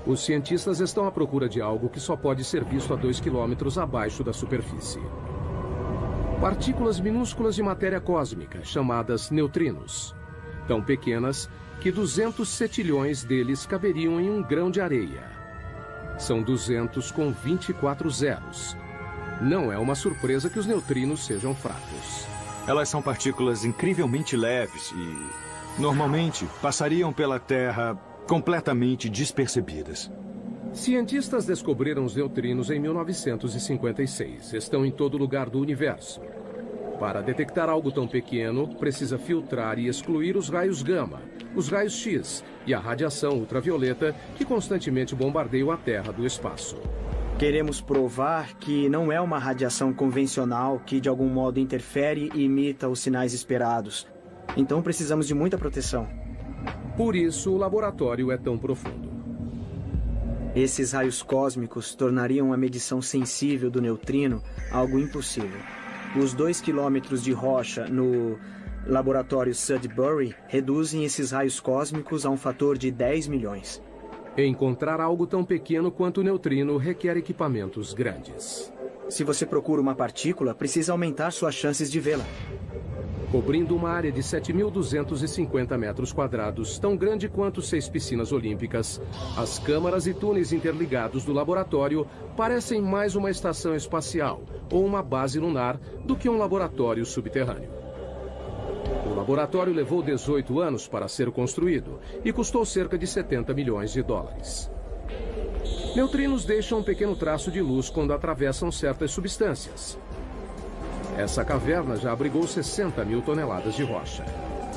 Os cientistas estão à procura de algo que só pode ser visto a 2 quilômetros abaixo da superfície. Partículas minúsculas de matéria cósmica, chamadas neutrinos. Tão pequenas que 200 setilhões deles caberiam em um grão de areia. São 200 com 24 zeros. Não é uma surpresa que os neutrinos sejam fracos. Elas são partículas incrivelmente leves e, normalmente, passariam pela Terra completamente despercebidas. Cientistas descobriram os neutrinos em 1956. Estão em todo lugar do universo. Para detectar algo tão pequeno, precisa filtrar e excluir os raios gama, os raios X e a radiação ultravioleta que constantemente bombardeiam a Terra do espaço. Queremos provar que não é uma radiação convencional que de algum modo interfere e imita os sinais esperados. Então precisamos de muita proteção. Por isso o laboratório é tão profundo. Esses raios cósmicos tornariam a medição sensível do neutrino algo impossível. Os 2 quilômetros de rocha no laboratório Sudbury reduzem esses raios cósmicos a um fator de 10 milhões. Encontrar algo tão pequeno quanto o neutrino requer equipamentos grandes. Se você procura uma partícula, precisa aumentar suas chances de vê-la. Cobrindo uma área de 7.250 metros quadrados, tão grande quanto 6 piscinas olímpicas, as câmaras e túneis interligados do laboratório parecem mais uma estação espacial ou uma base lunar do que um laboratório subterrâneo. O laboratório levou 18 anos para ser construído e custou cerca de 70 milhões de dólares. Neutrinos deixam um pequeno traço de luz quando atravessam certas substâncias. Essa caverna já abrigou 60 mil toneladas de rocha.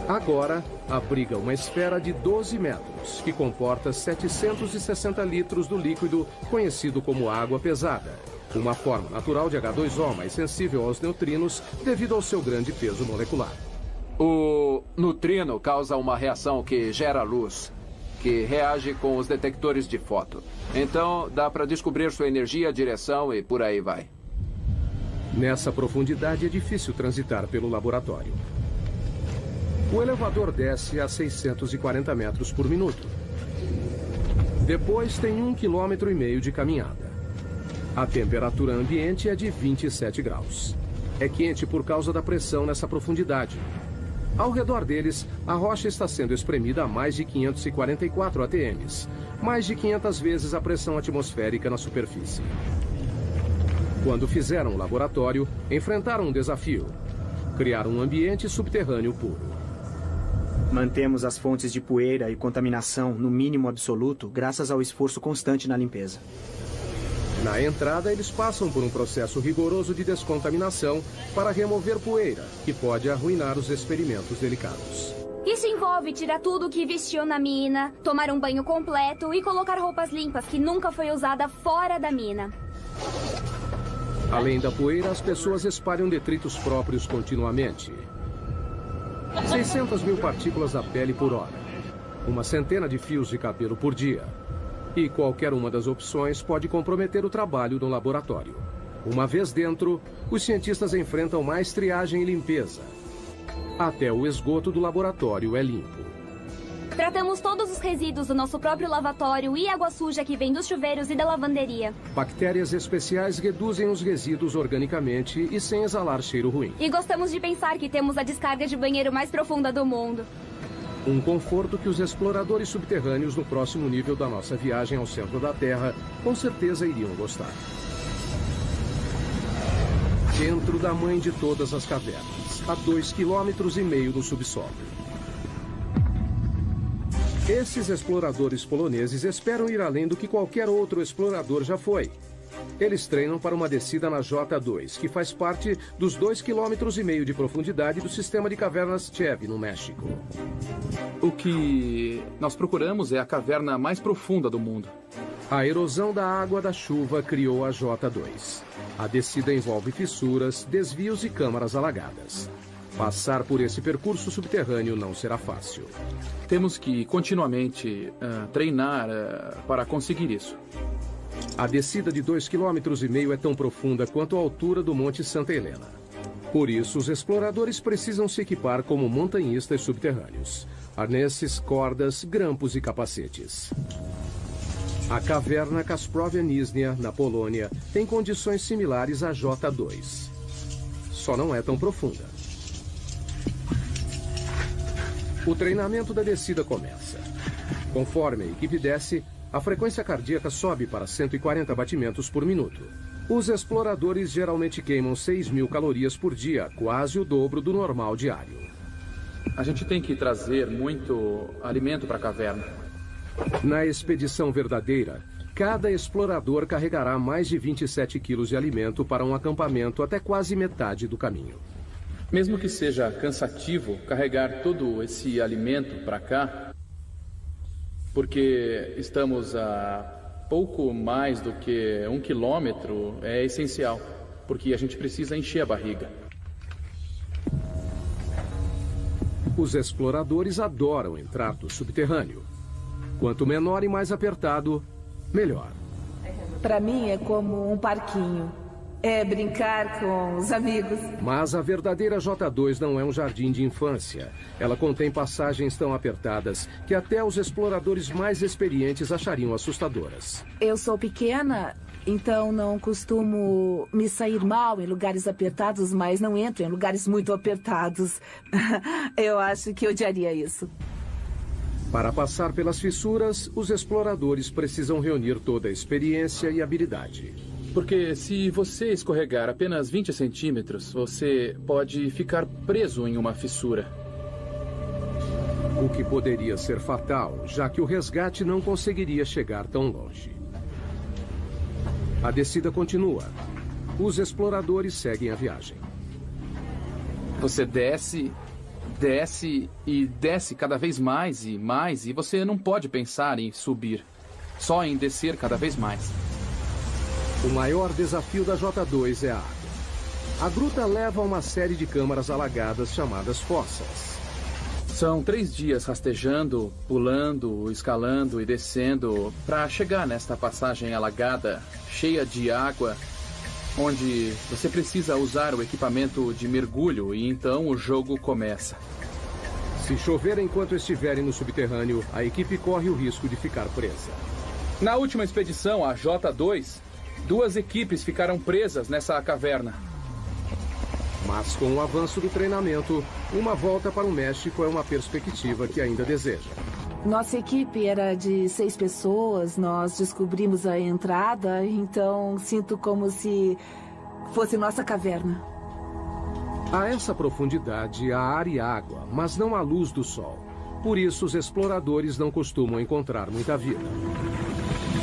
Agora, abriga uma esfera de 12 metros, que comporta 760 litros do líquido conhecido como água pesada, uma forma natural de H2O mais sensível aos neutrinos devido ao seu grande peso molecular. O neutrino causa uma reação que gera luz, que reage com os detectores de foto. Então, dá para descobrir sua energia, direção e por aí vai. Nessa profundidade é difícil transitar pelo laboratório. O elevador desce a 640 metros por minuto. Depois tem 1,5 km de caminhada. A temperatura ambiente é de 27 graus. É quente por causa da pressão nessa profundidade. Ao redor deles, a rocha está sendo espremida a mais de 544 atms, mais de 500 vezes a pressão atmosférica na superfície. Quando fizeram o laboratório, enfrentaram um desafio: criar um ambiente subterrâneo puro. Mantemos as fontes de poeira e contaminação no mínimo absoluto graças ao esforço constante na limpeza. Na entrada, eles passam por um processo rigoroso de descontaminação para remover poeira, que pode arruinar os experimentos delicados. Isso envolve tirar tudo que vestiu na mina, tomar um banho completo e colocar roupas limpas que nunca foi usada fora da mina. Além da poeira, as pessoas espalham detritos próprios continuamente. 600 mil partículas da pele por hora. Uma centena de fios de cabelo por dia. E qualquer uma das opções pode comprometer o trabalho no laboratório. Uma vez dentro, os cientistas enfrentam mais triagem e limpeza. Até o esgoto do laboratório é limpo. Tratamos todos os resíduos do nosso próprio lavatório e água suja que vem dos chuveiros e da lavanderia. Bactérias especiais reduzem os resíduos organicamente e sem exalar cheiro ruim. E gostamos de pensar que temos a descarga de banheiro mais profunda do mundo. Um conforto que os exploradores subterrâneos no próximo nível da nossa viagem ao centro da Terra com certeza iriam gostar. Dentro da mãe de todas as cavernas, a 2,5 km no subsolo. Esses exploradores poloneses esperam ir além do que qualquer outro explorador já foi. Eles treinam para uma descida na J2, que faz parte dos 2,5 km de profundidade do sistema de cavernas Chev, no México. O que nós procuramos é a caverna mais profunda do mundo. A erosão da água da chuva criou a J2. A descida envolve fissuras, desvios e câmaras alagadas. Passar por esse percurso subterrâneo não será fácil. Temos que continuamente treinar para conseguir isso. A descida de 2,5 km é tão profunda quanto a altura do Monte Santa Helena. Por isso, os exploradores precisam se equipar como montanhistas subterrâneos. Arnesses, cordas, grampos e capacetes. A caverna Kasprovia Nizhnia, na Polônia, tem condições similares à J2. Só não é tão profunda. O treinamento da descida começa. Conforme a equipe desce, a frequência cardíaca sobe para 140 batimentos por minuto. Os exploradores geralmente queimam 6.000 calorias por dia, quase o dobro do normal diário. A gente tem que trazer muito alimento para a caverna. Na expedição verdadeira, cada explorador carregará mais de 27 quilos de alimento para um acampamento até quase metade do caminho. Mesmo que seja cansativo carregar todo esse alimento para cá, porque estamos a pouco mais do que 1 quilômetro, é essencial, porque a gente precisa encher a barriga. Os exploradores adoram entrar no subterrâneo. Quanto menor e mais apertado, melhor. Para mim é como um parquinho. É brincar com os amigos. Mas a verdadeira J2 não é um jardim de infância. Ela contém passagens tão apertadas que até os exploradores mais experientes achariam assustadoras. Eu sou pequena, então não costumo me sair mal em lugares apertados, mas não entro em lugares muito apertados. Eu acho que odiaria isso. Para passar pelas fissuras, os exploradores precisam reunir toda a experiência e habilidade. Porque se você escorregar apenas 20 centímetros, você pode ficar preso em uma fissura. O que poderia ser fatal, já que o resgate não conseguiria chegar tão longe. A descida continua. Os exploradores seguem a viagem. Você desce, desce e desce cada vez mais e mais, e você não pode pensar em subir, só em descer cada vez mais. O maior desafio da J2 é a água. A gruta leva a uma série de câmaras alagadas chamadas fossas. São 3 dias rastejando, pulando, escalando e descendo para chegar nesta passagem alagada, cheia de água, onde você precisa usar o equipamento de mergulho e então o jogo começa. Se chover enquanto estiverem no subterrâneo, a equipe corre o risco de ficar presa. Na última expedição, a J2, 2 equipes ficaram presas nessa caverna. Mas com o avanço do treinamento, uma volta para o México é uma perspectiva que ainda deseja. Nossa equipe era de 6 pessoas, nós descobrimos a entrada, então sinto como se fosse nossa caverna. A essa profundidade há ar e água, mas não há luz do sol. Por isso, os exploradores não costumam encontrar muita vida.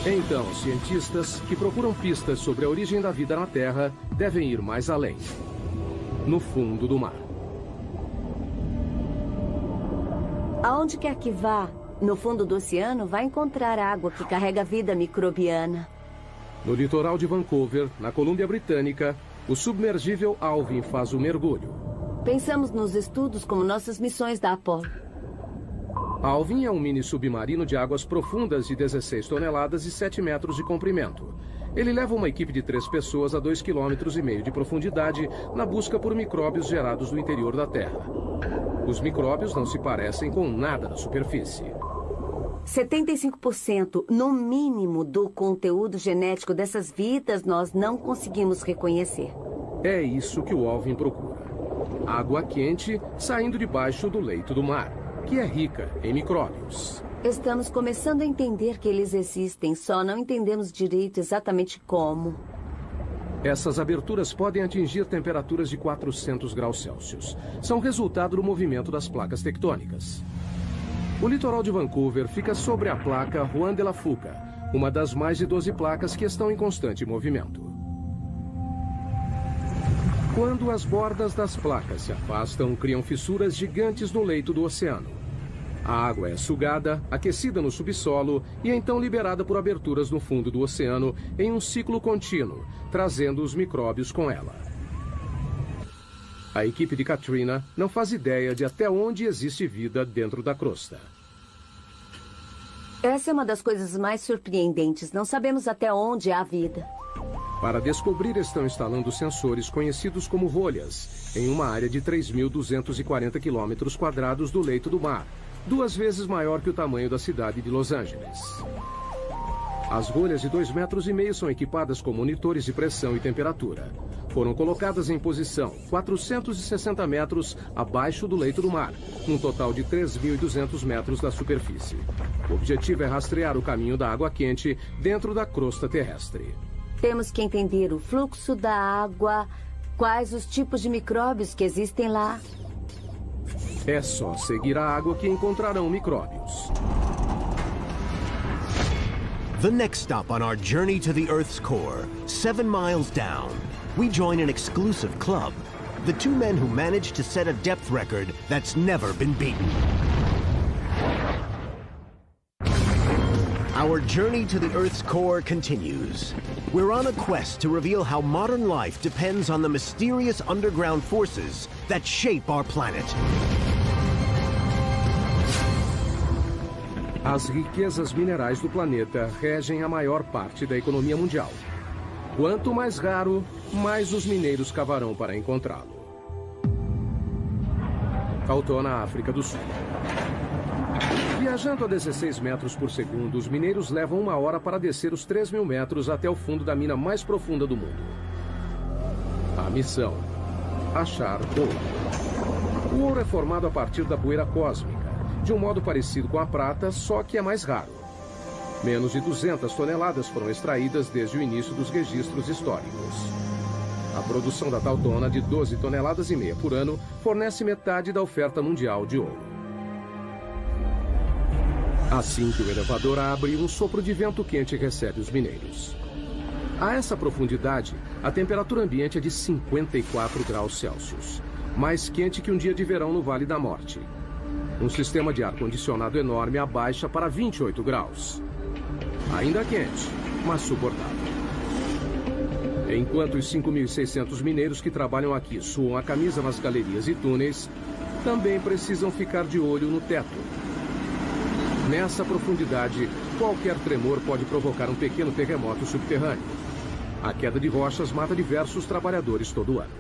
Então, cientistas que procuram pistas sobre a origem da vida na Terra devem ir mais além. No fundo do mar. Aonde quer que vá, no fundo do oceano, vai encontrar água que carrega vida microbiana. No litoral de Vancouver, na Colômbia Britânica, o submergível Alvin faz o mergulho. Pensamos nos estudos como nossas missões da Apollo. Alvin é um mini submarino de águas profundas de 16 toneladas e 7 metros de comprimento. Ele leva uma equipe de 3 pessoas a 2,5 km de profundidade na busca por micróbios gerados no interior da Terra. Os micróbios não se parecem com nada na superfície. 75%, no mínimo, do conteúdo genético dessas vidas nós não conseguimos reconhecer. É isso que o Alvin procura. Água quente saindo debaixo do leito do mar, que é rica em micróbios. Estamos começando a entender que eles existem, só não entendemos direito exatamente como. Essas aberturas podem atingir temperaturas de 400 graus Celsius. São resultado do movimento das placas tectônicas. O litoral de Vancouver fica sobre a placa Juan de la Fuca, uma das mais de 12 placas que estão em constante movimento. Quando as bordas das placas se afastam, criam fissuras gigantes no leito do oceano. A água é sugada, aquecida no subsolo e então liberada por aberturas no fundo do oceano em um ciclo contínuo, trazendo os micróbios com ela. A equipe de Katrina não faz ideia de até onde existe vida dentro da crosta. Essa é uma das coisas mais surpreendentes. Não sabemos até onde há vida. Para descobrir, estão instalando sensores conhecidos como rolhas, em uma área de 3.240 km² do leito do mar, 2 vezes maior que o tamanho da cidade de Los Angeles. As rolhas de 2,5 metros são equipadas com monitores de pressão e temperatura. Foram colocadas em posição 460 metros abaixo do leito do mar, num total de 3.200 metros da superfície. O objetivo é rastrear o caminho da água quente dentro da crosta terrestre. Temos que entender o fluxo da água, quais os tipos de micróbios que existem lá. É só seguir a água que encontrarão micróbios. The next stop on our journey to the Earth's core, 7 miles down, we join an exclusive club. The 2 men who managed to set a depth record that's never been beaten. Our journey to the Earth's core continues. We're on a quest to reveal how modern life depends on the mysterious underground forces that shape our planet. As riquezas minerais do planeta regem a maior parte da economia mundial. Quanto mais raro, mais os mineiros cavarão para encontrá-lo. Tautona, África do Sul. Viajando a 16 metros por segundo, os mineiros levam 1 hora para descer os 3.000 metros até o fundo da mina mais profunda do mundo. A missão: achar ouro. O ouro é formado a partir da poeira cósmica, de um modo parecido com a prata, só que é mais raro. Menos de 200 toneladas foram extraídas desde o início dos registros históricos. A produção da Tautona, de 12,5 toneladas por ano, fornece metade da oferta mundial de ouro. Assim que o elevador abre, um sopro de vento quente recebe os mineiros. A essa profundidade, a temperatura ambiente é de 54 graus Celsius, mais quente que um dia de verão no Vale da Morte. Um sistema de ar-condicionado enorme abaixa para 28 graus. Ainda quente, mas suportável. Enquanto os 5.600 mineiros que trabalham aqui suam a camisa nas galerias e túneis, também precisam ficar de olho no teto. Nessa profundidade, qualquer tremor pode provocar um pequeno terremoto subterrâneo. A queda de rochas mata diversos trabalhadores todo ano.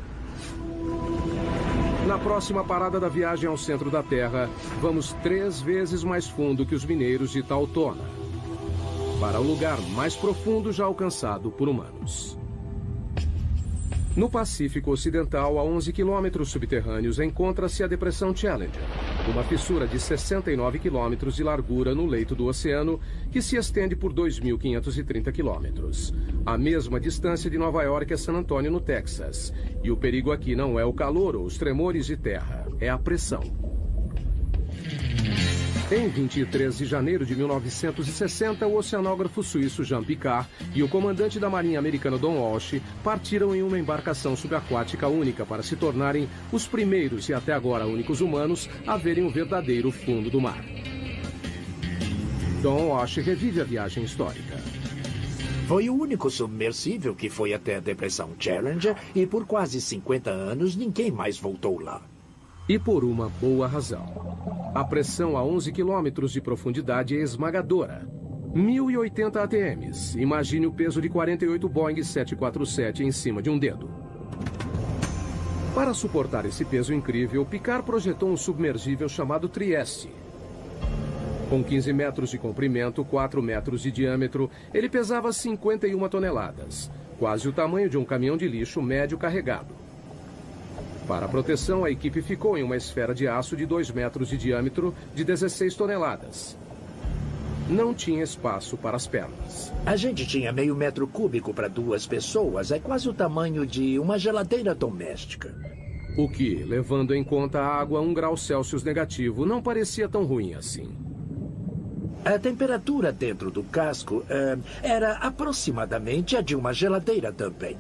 Na próxima parada da viagem ao centro da Terra, vamos 3 vezes mais fundo que os mineiros de Tautona, para o lugar mais profundo já alcançado por humanos. No Pacífico Ocidental, a 11 quilômetros subterrâneos, encontra-se a Depressão Challenger, uma fissura de 69 quilômetros de largura no leito do oceano que se estende por 2.530 quilômetros, a mesma distância de Nova York a San Antonio, no Texas. E o perigo aqui não é o calor ou os tremores de terra, é a pressão. Em 23 de janeiro de 1960, o oceanógrafo suíço Jean Piccard e o comandante da Marinha americana Don Walsh partiram em uma embarcação subaquática única para se tornarem os primeiros e até agora únicos humanos a verem o verdadeiro fundo do mar. Don Walsh revive a viagem histórica. Foi o único submersível que foi até a Depressão Challenger e por quase 50 anos ninguém mais voltou lá. E por uma boa razão. A pressão a 11 quilômetros de profundidade é esmagadora. 1.080 ATMs. Imagine o peso de 48 Boeing 747 em cima de um dedo. Para suportar esse peso incrível, Piccard projetou um submergível chamado Trieste. Com 15 metros de comprimento, 4 metros de diâmetro, ele pesava 51 toneladas, quase o tamanho de um caminhão de lixo médio carregado. Para a proteção, a equipe ficou em uma esfera de aço de 2 metros de diâmetro, de 16 toneladas. Não tinha espaço para as pernas. A gente tinha meio metro cúbico para 2 pessoas. É quase o tamanho de uma geladeira doméstica. O que, levando em conta a água a 1 grau Celsius negativo, não parecia tão ruim assim. A temperatura dentro do casco era aproximadamente a de uma geladeira também.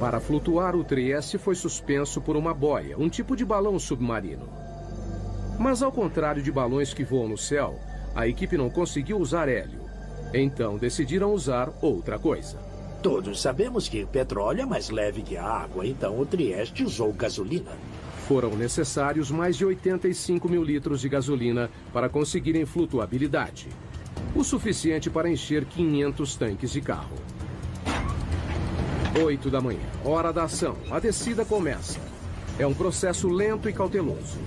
Para flutuar, o Trieste foi suspenso por uma boia, um tipo de balão submarino. Mas ao contrário de balões que voam no céu, a equipe não conseguiu usar hélio. Então decidiram usar outra coisa. Todos sabemos que petróleo é mais leve que a água, então o Trieste usou gasolina. Foram necessários mais de 85 mil litros de gasolina para conseguirem flutuabilidade. O suficiente para encher 500 tanques de carro. 8 da manhã, hora da ação. A descida começa. É um processo lento e cauteloso.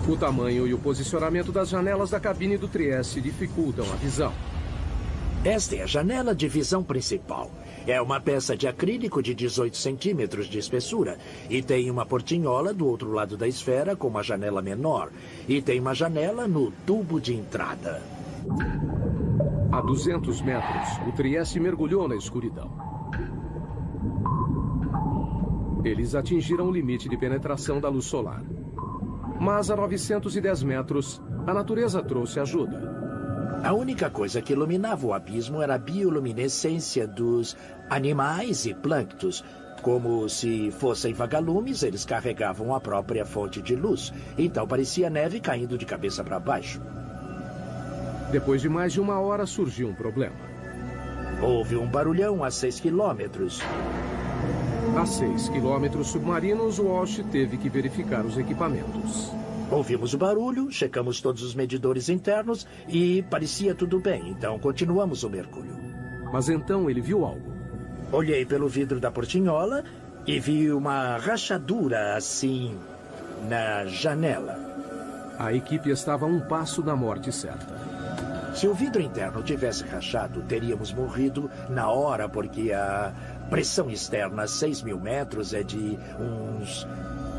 O tamanho e o posicionamento das janelas da cabine do Trieste dificultam a visão. Esta é a janela de visão principal. É uma peça de acrílico de 18 centímetros de espessura e tem uma portinhola do outro lado da esfera com uma janela menor. E tem uma janela no tubo de entrada. A 200 metros, o Trieste mergulhou na escuridão. Eles atingiram o limite de penetração da luz solar. Mas a 910 metros, a natureza trouxe ajuda. A única coisa que iluminava o abismo era a bioluminescência dos animais e plânctons. Como se fossem vagalumes, eles carregavam a própria fonte de luz. Então parecia neve caindo de cabeça para baixo. Depois de mais de 1 hora, surgiu um problema. Houve um barulhão a 6 quilômetros. A 6 quilômetros submarinos, Walsh teve que verificar os equipamentos. Ouvimos o barulho, checamos todos os medidores internos e parecia tudo bem, então continuamos o mergulho. Mas então ele viu algo. Olhei pelo vidro da portinhola e vi uma rachadura assim na janela. A equipe estava a 1 passo da morte certa. Se o vidro interno tivesse rachado, teríamos morrido na hora, porque a pressão externa a 6.000 metros é de uns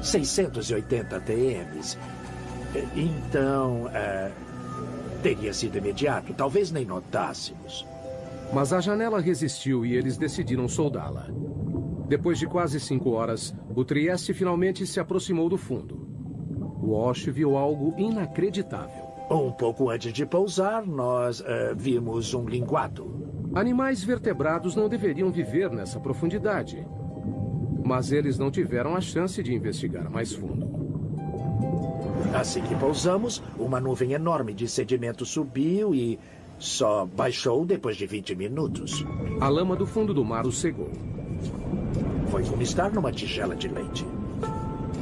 680 ATMs. Então, teria sido imediato. Talvez nem notássemos. Mas a janela resistiu e eles decidiram soldá-la. Depois de quase 5 horas, o Trieste finalmente se aproximou do fundo. Walsh viu algo inacreditável. Um pouco antes de pousar, nós vimos um linguado. Animais vertebrados não deveriam viver nessa profundidade. Mas eles não tiveram a chance de investigar mais fundo. Assim que pousamos, uma nuvem enorme de sedimento subiu e só baixou depois de 20 minutos. A lama do fundo do mar os cegou. Foi como estar numa tigela de leite.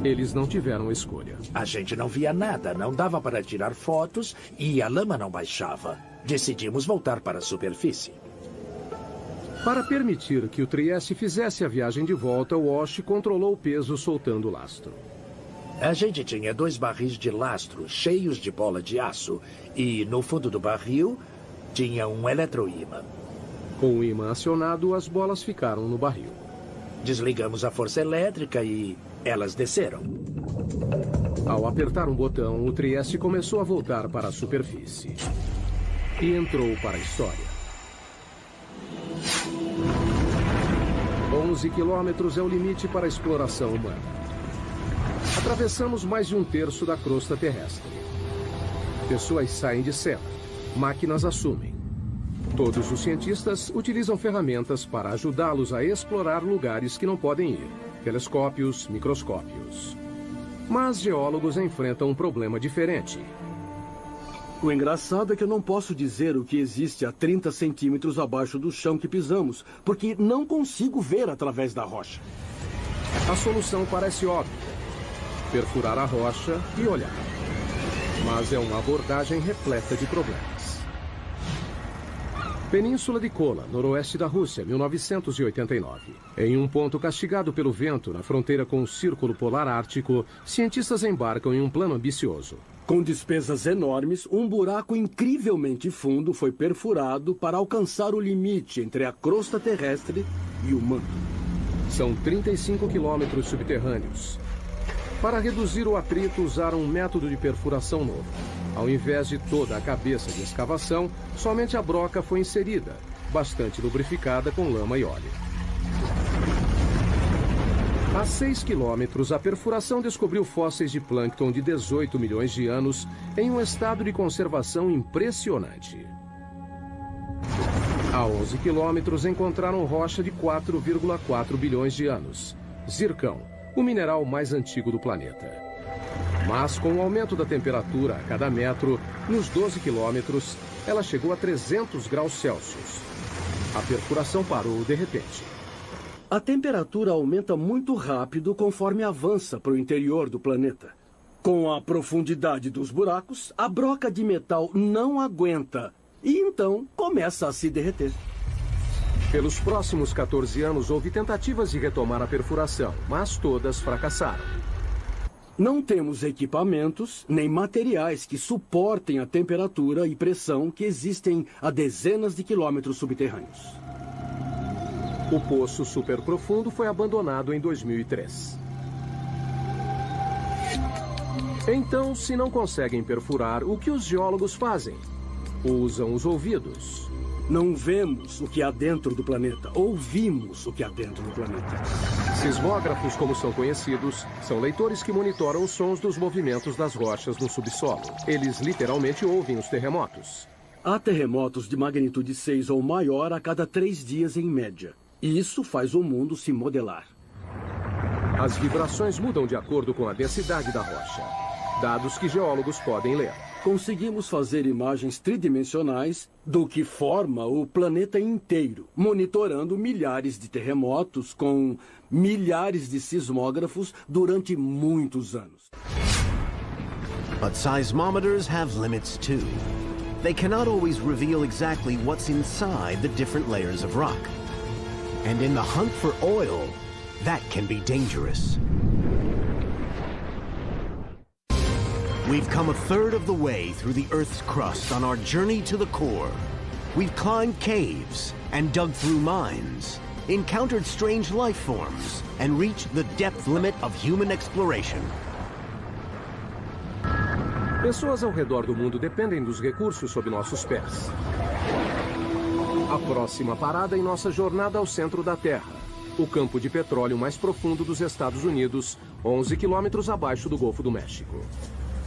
Eles não tiveram escolha. A gente não via nada, não dava para tirar fotos e a lama não baixava. Decidimos voltar para a superfície. Para permitir que o Trieste fizesse a viagem de volta, Walsh controlou o peso soltando o lastro. A gente tinha 2 barris de lastro cheios de bola de aço e no fundo do barril tinha um eletroímã. Com o ímã acionado, as bolas ficaram no barril. Desligamos a força elétrica e elas desceram. Ao apertar um botão, o Trieste começou a voltar para a superfície. E entrou para a história. 11 quilômetros é o limite para a exploração humana. Atravessamos mais de 1/3 da crosta terrestre. Pessoas saem de cela, máquinas assumem. Todos os cientistas utilizam ferramentas para ajudá-los a explorar lugares que não podem ir. Telescópios, microscópios. Mas geólogos enfrentam um problema diferente. O engraçado é que eu não posso dizer o que existe a 30 centímetros abaixo do chão que pisamos, porque não consigo ver através da rocha. A solução parece óbvia. Perfurar a rocha e olhar. Mas é uma abordagem repleta de problemas. Península de Kola, noroeste da Rússia, 1989. Em um ponto castigado pelo vento, na fronteira com o Círculo Polar Ártico, cientistas embarcam em um plano ambicioso. Com despesas enormes, um buraco incrivelmente fundo foi perfurado para alcançar o limite entre a crosta terrestre e o manto. São 35 quilômetros subterrâneos. Para reduzir o atrito, usaram um método de perfuração novo. Ao invés de toda a cabeça de escavação, somente a broca foi inserida, bastante lubrificada com lama e óleo. A 6 quilômetros, a perfuração descobriu fósseis de plâncton de 18 milhões de anos em um estado de conservação impressionante. A 11 quilômetros, encontraram rocha de 4,4 bilhões de anos. Zircão, o mineral mais antigo do planeta. Mas com o aumento da temperatura a cada metro, nos 12 quilômetros, ela chegou a 300 graus Celsius. A perfuração parou de repente. A temperatura aumenta muito rápido conforme avança para o interior do planeta. Com a profundidade dos buracos, a broca de metal não aguenta e então começa a se derreter. Pelos próximos 14 anos, houve tentativas de retomar a perfuração, mas todas fracassaram. Não temos equipamentos nem materiais que suportem a temperatura e pressão que existem a dezenas de quilômetros subterrâneos. O poço superprofundo foi abandonado em 2003. Então, se não conseguem perfurar, o que os geólogos fazem? Usam os ouvidos. Não vemos o que há dentro do planeta, ouvimos o que há dentro do planeta. Sismógrafos, como são conhecidos, são leitores que monitoram os sons dos movimentos das rochas no subsolo. Eles literalmente ouvem os terremotos. Há terremotos de magnitude 6 ou maior a cada 3 dias em média. E isso faz o mundo se modelar. As vibrações mudam de acordo com a densidade da rocha. Dados que geólogos podem ler. Conseguimos fazer imagens tridimensionais do que forma o planeta inteiro, monitorando milhares de terremotos com milhares de sismógrafos durante muitos anos. But seismometers have limits too. They cannot always reveal exactly what's inside the different layers of rock. And in the hunt for oil, that can be dangerous. We've come a third of the way through the Earth's crust on our journey to the core. We've climbed caves and dug through mines, encountered strange life forms, and reached the depth limit of human exploration. Pessoas ao redor do mundo dependem dos recursos sob nossos pés. A próxima parada em nossa jornada ao centro da Terra. O campo de petróleo mais profundo dos Estados Unidos, 11 quilômetros abaixo do Golfo do México.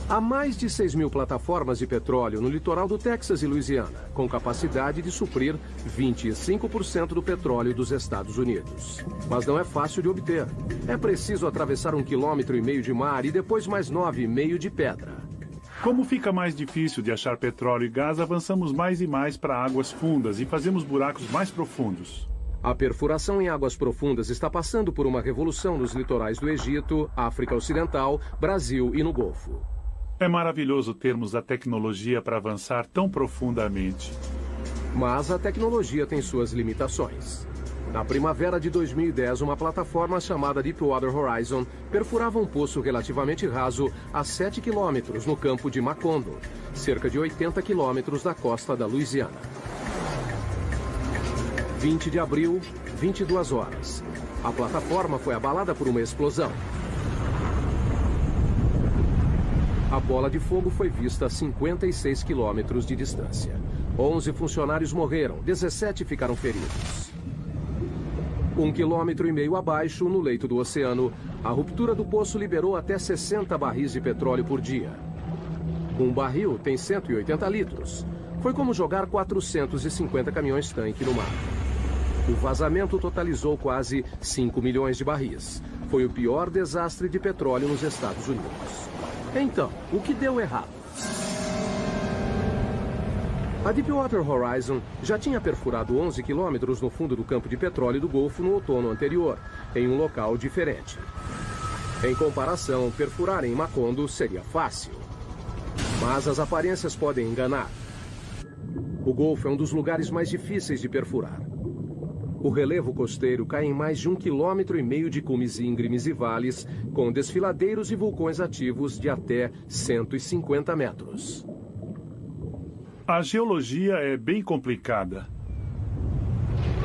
Há mais de 6.000 plataformas de petróleo no litoral do Texas e Louisiana, com capacidade de suprir 25% do petróleo dos Estados Unidos. Mas não é fácil de obter. É preciso atravessar 1,5 km de mar e depois mais 9,5 de pedra. Como fica mais difícil de achar petróleo e gás, avançamos mais e mais para águas fundas e fazemos buracos mais profundos. A perfuração em águas profundas está passando por uma revolução nos litorais do Egito, África Ocidental, Brasil e no Golfo. É maravilhoso termos a tecnologia para avançar tão profundamente. Mas a tecnologia tem suas limitações. Na primavera de 2010, uma plataforma chamada Deepwater Horizon perfurava um poço relativamente raso a 7 quilômetros no campo de Macondo, cerca de 80 quilômetros da costa da Louisiana. 20 de abril, 22 horas. A plataforma foi abalada por uma explosão. A bola de fogo foi vista a 56 quilômetros de distância. 11 funcionários morreram, 17 ficaram feridos. 1,5 km abaixo, no leito do oceano, a ruptura do poço liberou até 60 barris de petróleo por dia. Um barril tem 180 litros. Foi como jogar 450 caminhões-tanque no mar. O vazamento totalizou quase 5 milhões de barris. Foi o pior desastre de petróleo nos Estados Unidos. Então, o que deu errado? A Deepwater Horizon já tinha perfurado 11 quilômetros no fundo do campo de petróleo do Golfo no outono anterior, em um local diferente. Em comparação, perfurar em Macondo seria fácil. Mas as aparências podem enganar. O Golfo é um dos lugares mais difíceis de perfurar. O relevo costeiro cai em mais de 1,5 km de cumes íngremes e vales, com desfiladeiros e vulcões ativos de até 150 metros. A geologia é bem complicada.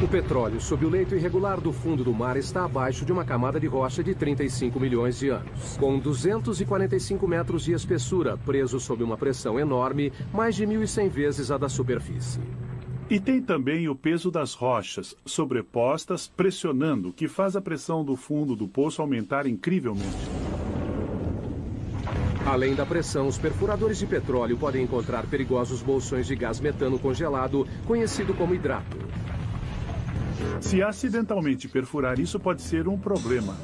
O petróleo sob o leito irregular do fundo do mar está abaixo de uma camada de rocha de 35 milhões de anos, com 245 metros de espessura, preso sob uma pressão enorme, mais de 1.100 vezes a da superfície. E tem também o peso das rochas, sobrepostas, pressionando, que faz a pressão do fundo do poço aumentar incrivelmente. Além da pressão, os perfuradores de petróleo podem encontrar perigosos bolsões de gás metano congelado, conhecido como hidrato. Se acidentalmente perfurar isso, pode ser um problema.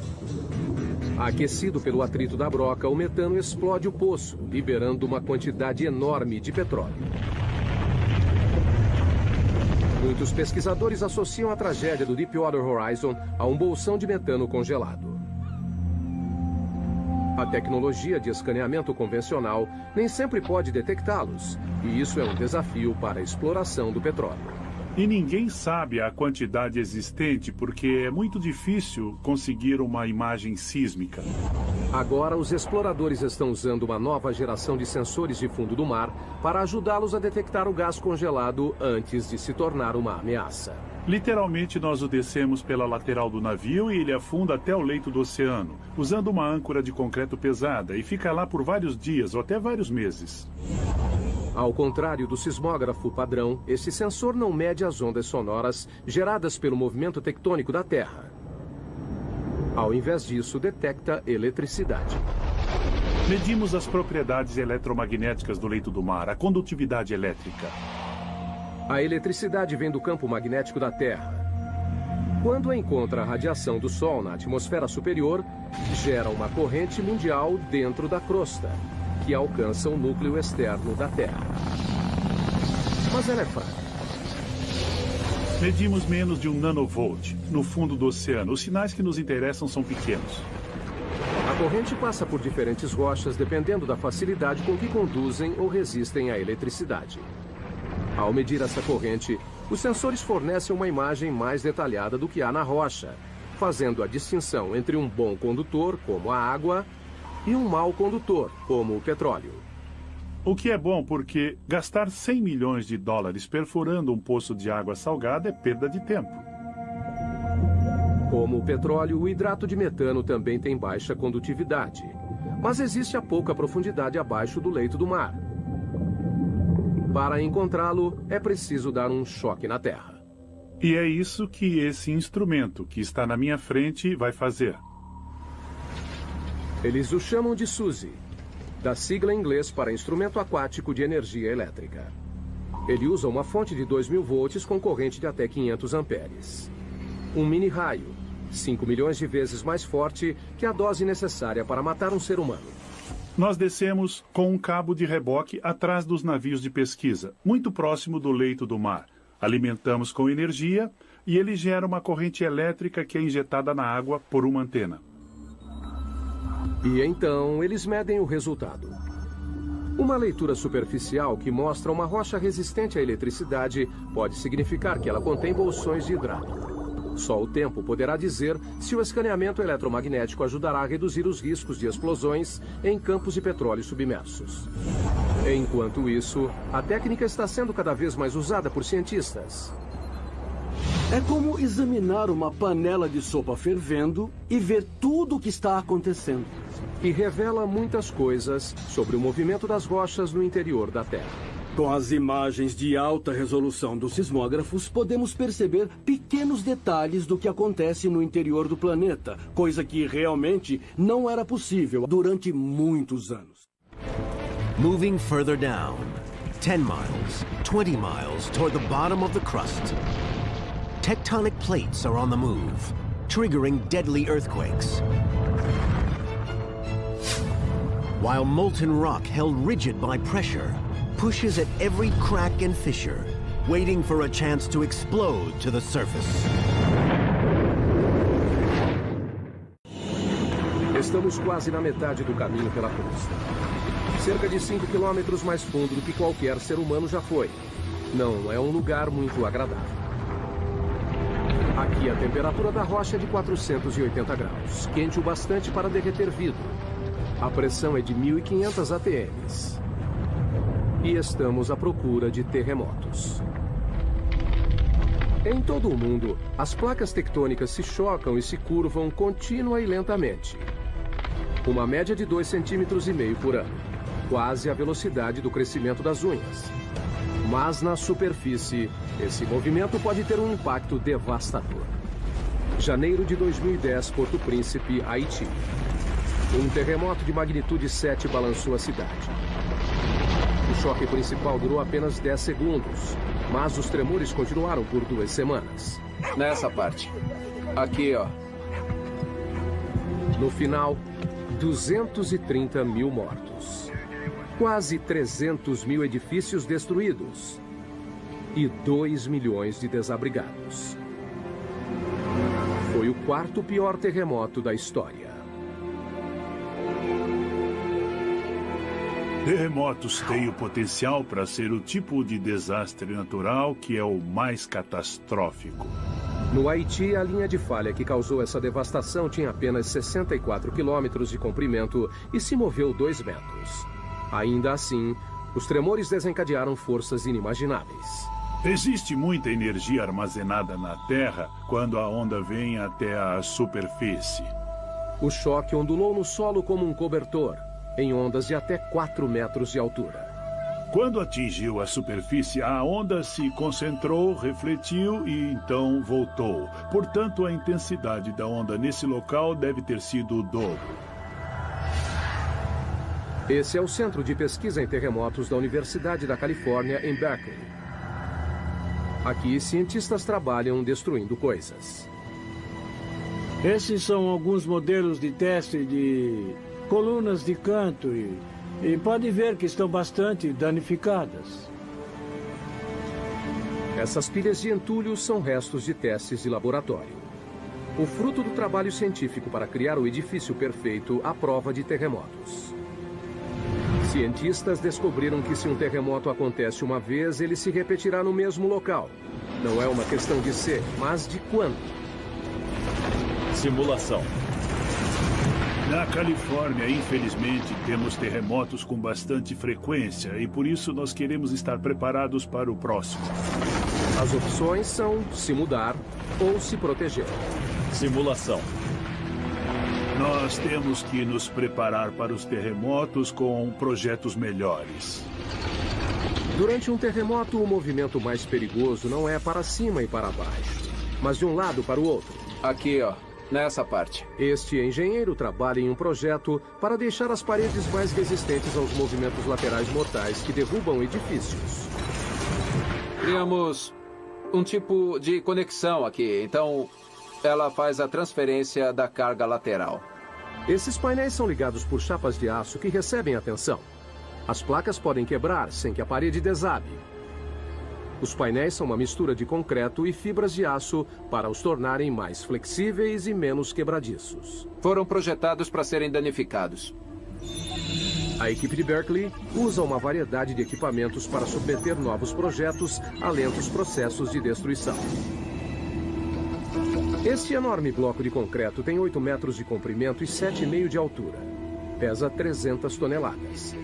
Aquecido pelo atrito da broca, o metano explode o poço, liberando uma quantidade enorme de petróleo. Muitos pesquisadores associam a tragédia do Deepwater Horizon a um bolsão de metano congelado. A tecnologia de escaneamento convencional nem sempre pode detectá-los, e isso é um desafio para a exploração do petróleo. E ninguém sabe a quantidade existente porque é muito difícil conseguir uma imagem sísmica. Agora, os exploradores estão usando uma nova geração de sensores de fundo do mar para ajudá-los a detectar o gás congelado antes de se tornar uma ameaça. Literalmente, nós o descemos pela lateral do navio e ele afunda até o leito do oceano, usando uma âncora de concreto pesada, e fica lá por vários dias ou até vários meses. Ao contrário do sismógrafo padrão, esse sensor não mede as ondas sonoras geradas pelo movimento tectônico da Terra. Ao invés disso, detecta eletricidade. Medimos as propriedades eletromagnéticas do leito do mar, a condutividade elétrica. A eletricidade vem do campo magnético da Terra. Quando encontra a radiação do Sol na atmosfera superior, gera uma corrente mundial dentro da crosta, que alcança o núcleo externo da Terra. Mas ela é fraca. Medimos menos de 1 nanovolt no fundo do oceano. Os sinais que nos interessam são pequenos. A corrente passa por diferentes rochas dependendo da facilidade com que conduzem ou resistem à eletricidade. Ao medir essa corrente, os sensores fornecem uma imagem mais detalhada do que há na rocha, fazendo a distinção entre um bom condutor, como a água, e um mau condutor, como o petróleo. O que é bom porque gastar 100 milhões de dólares perfurando um poço de água salgada é perda de tempo. Como o petróleo, o hidrato de metano também tem baixa condutividade, mas existe a pouca profundidade abaixo do leito do mar. Para encontrá-lo, é preciso dar um choque na Terra. E é isso que esse instrumento que está na minha frente vai fazer. Eles o chamam de SUSY. da sigla em inglês para Instrumento Aquático de Energia Elétrica. Ele usa uma fonte de 2.000 volts com corrente de até 500 amperes. Um mini-raio, 5 milhões de vezes mais forte que a dose necessária para matar um ser humano. Nós descemos com um cabo de reboque atrás dos navios de pesquisa, muito próximo do leito do mar. Alimentamos com energia e ele gera uma corrente elétrica que é injetada na água por uma antena. E então eles medem o resultado. Uma leitura superficial que mostra uma rocha resistente à eletricidade pode significar que ela contém bolsões de hidrato. Só o tempo poderá dizer se o escaneamento eletromagnético ajudará a reduzir os riscos de explosões em campos de petróleo submersos. Enquanto isso, a técnica está sendo cada vez mais usada por cientistas. É como examinar uma panela de sopa fervendo e ver tudo o que está acontecendo. E revela muitas coisas sobre o movimento das rochas no interior da Terra. Com as imagens de alta resolução dos sismógrafos, podemos perceber pequenos detalhes do que acontece no interior do planeta, coisa que realmente não era possível durante muitos anos. Moving further down, 10 miles, 20 miles toward the bottom of the crust. Tectonic plates are on the move, triggering deadly earthquakes. While molten rock held rigid by pressure pushes at every crack and fissure, waiting for a chance to explode to the surface. Estamos quase na metade do caminho pela costa. Cerca de 5 quilômetros mais fundo do que qualquer ser humano já foi. Não é um lugar muito agradável. Aqui a temperatura da rocha é de 480 graus, quente o bastante para derreter vidro. A pressão é de 1.500 ATMs. E estamos à procura de terremotos. Em todo o mundo, as placas tectônicas se chocam e se curvam contínua e lentamente. Uma média de 2,5 centímetros por ano, quase a velocidade do crescimento das unhas. Mas na superfície, esse movimento pode ter um impacto devastador. Janeiro de 2010, Porto Príncipe, Haiti. Um terremoto de magnitude 7 balançou a cidade. O choque principal durou apenas 10 segundos, mas os tremores continuaram por 2 semanas. Nessa parte. Aqui, ó. No final, 230 mil mortos. Quase 300 mil edifícios destruídos. E 2 milhões de desabrigados. Foi o 4º pior terremoto da história. Terremotos têm o potencial para ser o tipo de desastre natural que é o mais catastrófico. No Haiti, a linha de falha que causou essa devastação tinha apenas 64 quilômetros de comprimento e se moveu 2 metros. Ainda assim, os tremores desencadearam forças inimagináveis. Existe muita energia armazenada na Terra quando a onda vem até a superfície. O choque ondulou no solo como um cobertor, em ondas de até 4 metros de altura. Quando atingiu a superfície, a onda se concentrou, refletiu e então voltou. Portanto, a intensidade da onda nesse local deve ter sido o dobro. Esse é o Centro de Pesquisa em Terremotos da Universidade da Califórnia, em Berkeley. Aqui, cientistas trabalham destruindo coisas. Esses são alguns modelos de teste de colunas de canto e pode ver que estão bastante danificadas. Essas pilhas de entulho são restos de testes de laboratório. O fruto do trabalho científico para criar o edifício perfeito à prova de terremotos. Cientistas descobriram que se um terremoto acontece uma vez, ele se repetirá no mesmo local. Não é uma questão de ser, mas de quando. Simulação. Na Califórnia, infelizmente, temos terremotos com bastante frequência e por isso nós queremos estar preparados para o próximo. As opções são se mudar ou se proteger. Simulação. Nós temos que nos preparar para os terremotos com projetos melhores. Durante um terremoto, o movimento mais perigoso não é para cima e para baixo, mas de um lado para o outro. Aqui, ó. nessa parte. Este engenheiro trabalha em um projeto para deixar as paredes mais resistentes aos movimentos laterais mortais que derrubam edifícios. Criamos um tipo de conexão aqui, então ela faz a transferência da carga lateral. Esses painéis são ligados por chapas de aço que recebem a tensão. As placas podem quebrar sem que a parede desabe. Os painéis são uma mistura de concreto e fibras de aço para os tornarem mais flexíveis e menos quebradiços. Foram projetados para serem danificados. A equipe de Berkeley usa uma variedade de equipamentos para submeter novos projetos a lentos processos de destruição. Este enorme bloco de concreto tem 8 metros de comprimento e 7,5 de altura. Pesa 300 toneladas.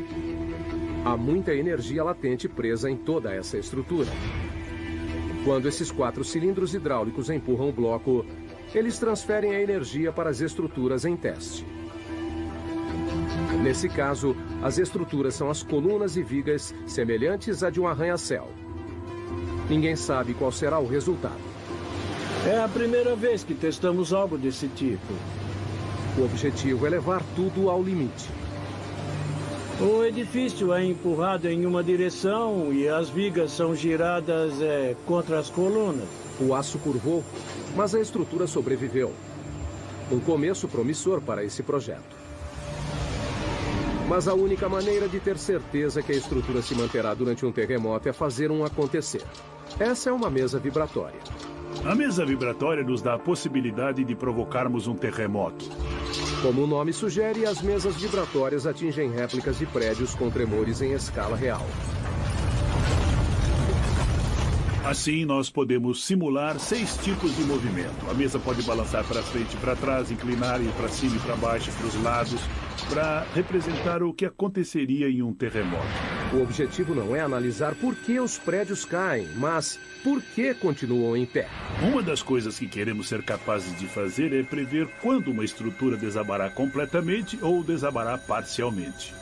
Há muita energia latente presa em toda essa estrutura. Quando esses 4 cilindros hidráulicos empurram o bloco, eles transferem a energia para as estruturas em teste. Nesse caso, as estruturas são as colunas e vigas semelhantes à de um arranha-céu. Ninguém sabe qual será o resultado. É a primeira vez que testamos algo desse tipo. O objetivo é levar tudo ao limite. O edifício é empurrado em uma direção e as vigas são giradas contra as colunas. O aço curvou, mas a estrutura sobreviveu. Um começo promissor para esse projeto. Mas a única maneira de ter certeza que a estrutura se manterá durante um terremoto é fazer um acontecer. Essa é uma mesa vibratória. A mesa vibratória nos dá a possibilidade de provocarmos um terremoto. Como o nome sugere, as mesas vibratórias atingem réplicas de prédios com tremores em escala real. Assim, nós podemos simular 6 tipos de movimento. A mesa pode balançar para frente e para trás, inclinar, ir para cima e para baixo, para os lados, para representar o que aconteceria em um terremoto. O objetivo não é analisar por que os prédios caem, mas por que continuam em pé. Uma das coisas que queremos ser capazes de fazer é prever quando uma estrutura desabará completamente ou desabará parcialmente.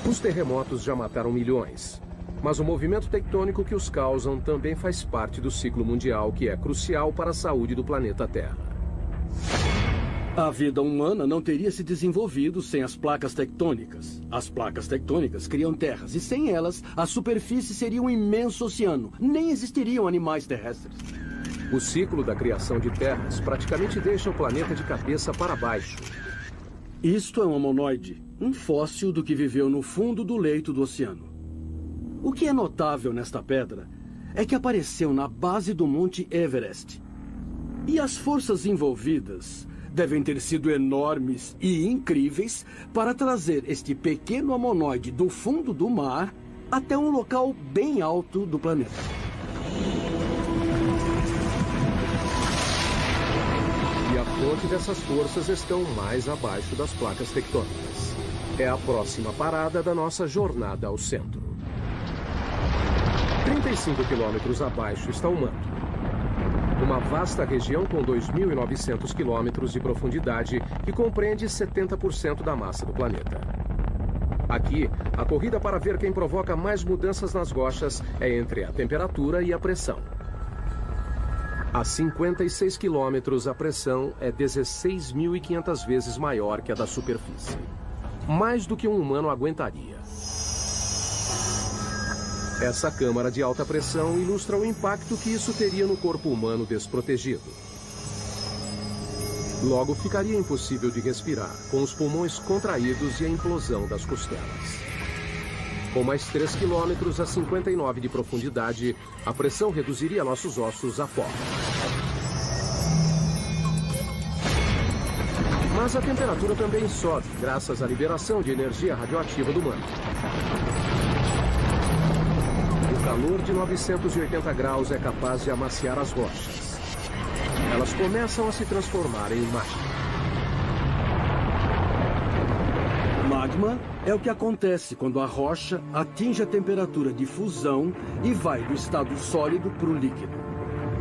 Os terremotos já mataram milhões. Mas o movimento tectônico que os causam também faz parte do ciclo mundial, que é crucial para a saúde do planeta Terra. A vida humana não teria se desenvolvido sem as placas tectônicas. As placas tectônicas criam terras, e sem elas, a superfície seria um imenso oceano. Nem existiriam animais terrestres. O ciclo da criação de terras praticamente deixa o planeta de cabeça para baixo. Isto é um amonoide, um fóssil do que viveu no fundo do leito do oceano. O que é notável nesta pedra é que apareceu na base do Monte Everest. E as forças envolvidas devem ter sido enormes e incríveis para trazer este pequeno amonoide do fundo do mar até um local bem alto do planeta. E a fonte dessas forças estão mais abaixo das placas tectônicas. É a próxima parada da nossa jornada ao centro. 35 quilômetros abaixo está o manto. Uma vasta região com 2.900 quilômetros de profundidade que compreende 70% da massa do planeta. Aqui, a corrida para ver quem provoca mais mudanças nas rochas é entre a temperatura e a pressão. A 56 quilômetros, a pressão é 16.500 vezes maior que a da superfície. Mais do que um humano aguentaria. Essa câmara de alta pressão ilustra o impacto que isso teria no corpo humano desprotegido. Logo, ficaria impossível de respirar, com os pulmões contraídos e a implosão das costelas. Com mais 3 quilômetros a 59 de profundidade, a pressão reduziria nossos ossos a pó. Mas a temperatura também sobe, graças à liberação de energia radioativa do manto. O calor de 980 graus é capaz de amaciar as rochas. Elas começam a se transformar em magma. Magma é o que acontece quando a rocha atinge a temperatura de fusão e vai do estado sólido para o líquido.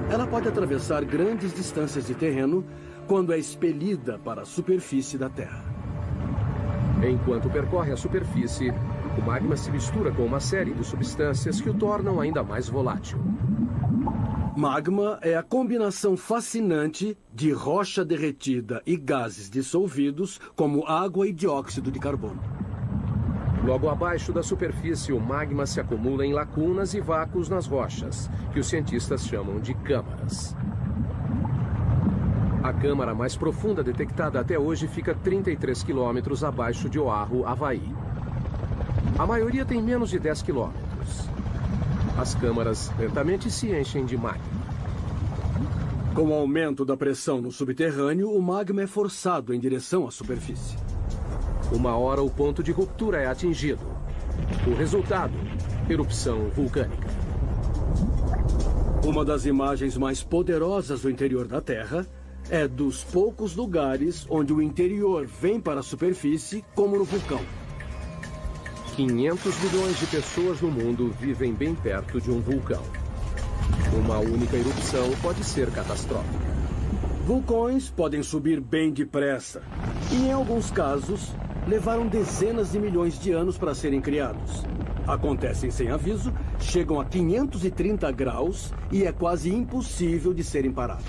Ela pode atravessar grandes distâncias de terreno quando é expelida para a superfície da Terra. Enquanto percorre a superfície, o magma se mistura com uma série de substâncias que o tornam ainda mais volátil. Magma é a combinação fascinante de rocha derretida e gases dissolvidos, como água e dióxido de carbono. Logo abaixo da superfície, o magma se acumula em lacunas e vácuos nas rochas, que os cientistas chamam de câmaras. A câmara mais profunda detectada até hoje fica 33 quilômetros abaixo de Oahu, Havaí. A maioria tem menos de 10 quilômetros. As câmaras lentamente se enchem de magma. Com o aumento da pressão no subterrâneo, o magma é forçado em direção à superfície. Uma hora o ponto de ruptura é atingido. O resultado, erupção vulcânica. Uma das imagens mais poderosas do interior da Terra é dos poucos lugares onde o interior vem para a superfície, como no vulcão. 500 milhões de pessoas no mundo vivem bem perto de um vulcão. Uma única erupção pode ser catastrófica. Vulcões podem subir bem depressa e, em alguns casos, levaram dezenas de milhões de anos para serem criados. Acontecem sem aviso, chegam a 530 graus e é quase impossível de serem parados.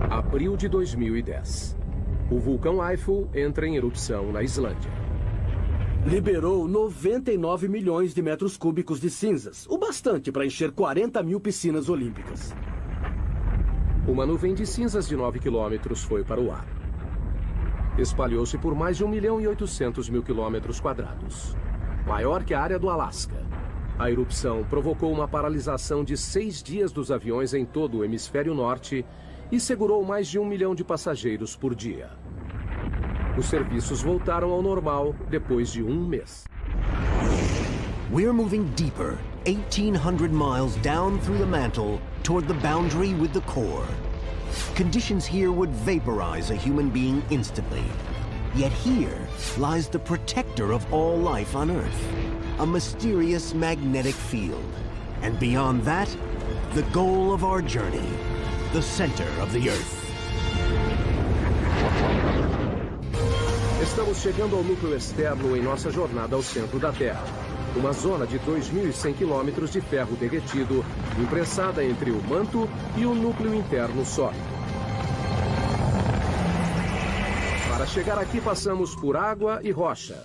Abril de 2010. O vulcão Eiffel entra em erupção na Islândia. Liberou 99 milhões de metros cúbicos de cinzas, o bastante para encher 40 mil piscinas olímpicas. Uma nuvem de cinzas de 9 quilômetros foi para o ar. Espalhou-se por mais de 1.800.000 quilômetros quadrados. Maior que a área do Alasca. A erupção provocou uma paralisação de 6 dias dos aviões em todo o hemisfério norte e segurou mais de 1 milhão de passageiros por dia. Os serviços voltaram ao normal depois de um mês. We're moving deeper, 1,800 miles down through the mantle toward the boundary with the core. Conditions here would vaporize a human being instantly. Yet here lies the protector of all life on Earth, a mysterious magnetic field. And beyond that, the goal of our journey, the center of the Earth. Estamos chegando ao núcleo externo em nossa jornada ao centro da Terra. Uma zona de 2.100 quilômetros de ferro derretido, imprensada entre o manto e o núcleo interno sólido. Para chegar aqui, passamos por água e rocha.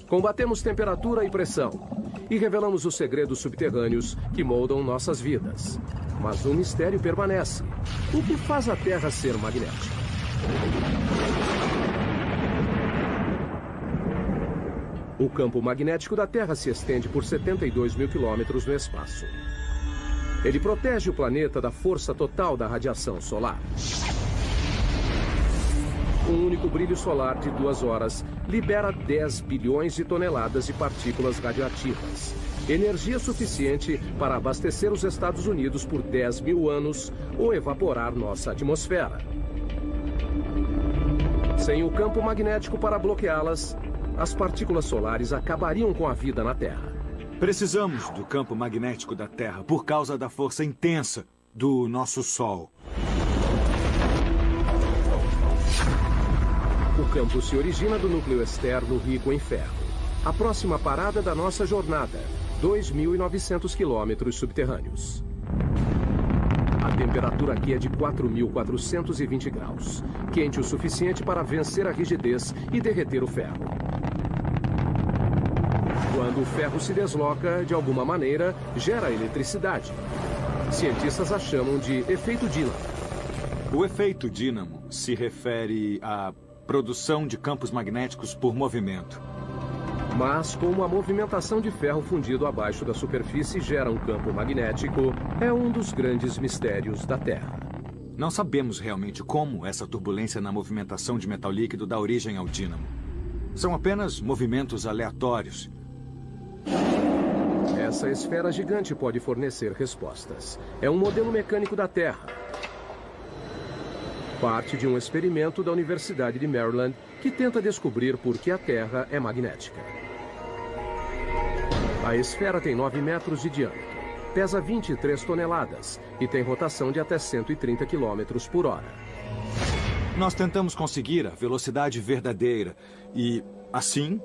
Combatemos temperatura e pressão. E revelamos os segredos subterrâneos que moldam nossas vidas. Mas um mistério permanece. O que faz a Terra ser magnética? O campo magnético da Terra se estende por 72 mil quilômetros no espaço. Ele protege o planeta da força total da radiação solar. Um único brilho solar de 2 horas libera 10 bilhões de toneladas de partículas radioativas. Energia suficiente para abastecer os Estados Unidos por 10 mil anos ou evaporar nossa atmosfera. Sem o campo magnético para bloqueá-las, as partículas solares acabariam com a vida na Terra. Precisamos do campo magnético da Terra por causa da força intensa do nosso Sol. O campo se origina do núcleo externo rico em ferro. A próxima parada da nossa jornada, 2.900 quilômetros subterrâneos. A temperatura aqui é de 4.420 graus. Quente o suficiente para vencer a rigidez e derreter o ferro. Quando o ferro se desloca, de alguma maneira, gera eletricidade. Cientistas a chamam de efeito dínamo. O efeito dínamo se refere à produção de campos magnéticos por movimento. Mas como a movimentação de ferro fundido abaixo da superfície gera um campo magnético, é um dos grandes mistérios da Terra. Não sabemos realmente como essa turbulência na movimentação de metal líquido dá origem ao dínamo. São apenas movimentos aleatórios. Essa esfera gigante pode fornecer respostas. É um modelo mecânico da Terra. Parte de um experimento da Universidade de Maryland que tenta descobrir por que a Terra é magnética. A esfera tem 9 metros de diâmetro, pesa 23 toneladas e tem rotação de até 130 quilômetros por hora. Nós tentamos conseguir a velocidade verdadeira e, assim,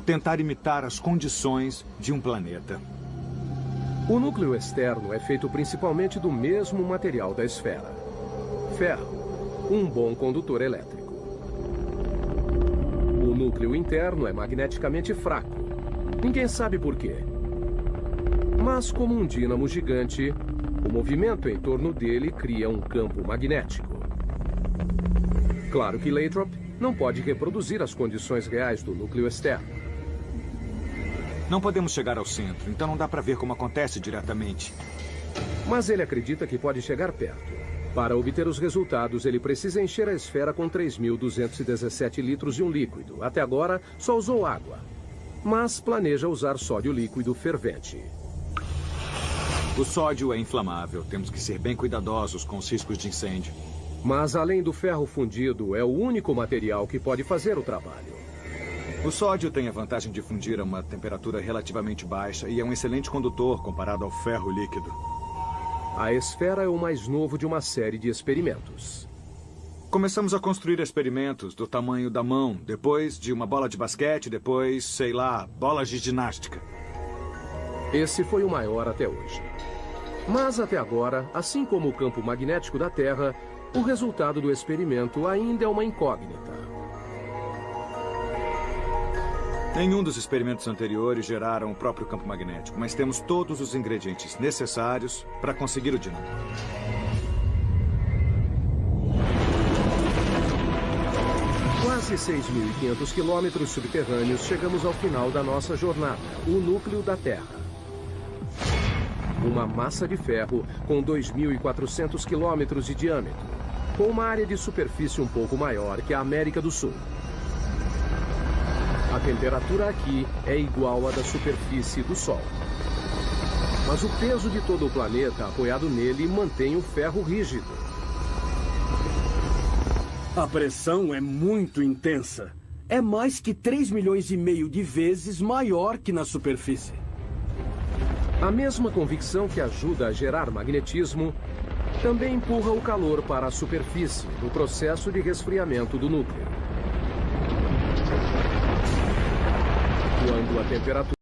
tentar imitar as condições de um planeta. O núcleo externo é feito principalmente do mesmo material da esfera: ferro, um bom condutor elétrico. O núcleo interno é magneticamente fraco. Ninguém sabe por quê. Mas, como um dínamo gigante, o movimento em torno dele cria um campo magnético. Claro que Lathrop não pode reproduzir as condições reais do núcleo externo. Não podemos chegar ao centro, então não dá para ver como acontece diretamente. Mas ele acredita que pode chegar perto. Para obter os resultados, ele precisa encher a esfera com 3.217 litros de um líquido. Até agora, só usou água. Mas planeja usar sódio líquido fervente. O sódio é inflamável. Temos que ser bem cuidadosos com os riscos de incêndio. Mas, além do ferro fundido, é o único material que pode fazer o trabalho. O sódio tem a vantagem de fundir a uma temperatura relativamente baixa e é um excelente condutor comparado ao ferro líquido. A esfera é o mais novo de uma série de experimentos. Começamos a construir experimentos do tamanho da mão, depois de uma bola de basquete, depois, sei lá, bolas de ginástica. Esse foi o maior até hoje. Mas até agora, assim como o campo magnético da Terra, o resultado do experimento ainda é uma incógnita. Nenhum dos experimentos anteriores geraram o próprio campo magnético, mas temos todos os ingredientes necessários para conseguir o dínamo. Quase 6.500 quilômetros subterrâneos, chegamos ao final da nossa jornada, o núcleo da Terra. Uma massa de ferro com 2.400 quilômetros de diâmetro, com uma área de superfície um pouco maior que a América do Sul. A temperatura aqui é igual à da superfície do Sol. Mas o peso de todo o planeta apoiado nele mantém o ferro rígido. A pressão é muito intensa. É mais que 3,5 milhões de vezes maior que na superfície. A mesma convicção que ajuda a gerar magnetismo também empurra o calor para a superfície no processo de resfriamento do núcleo. Quando a temperatura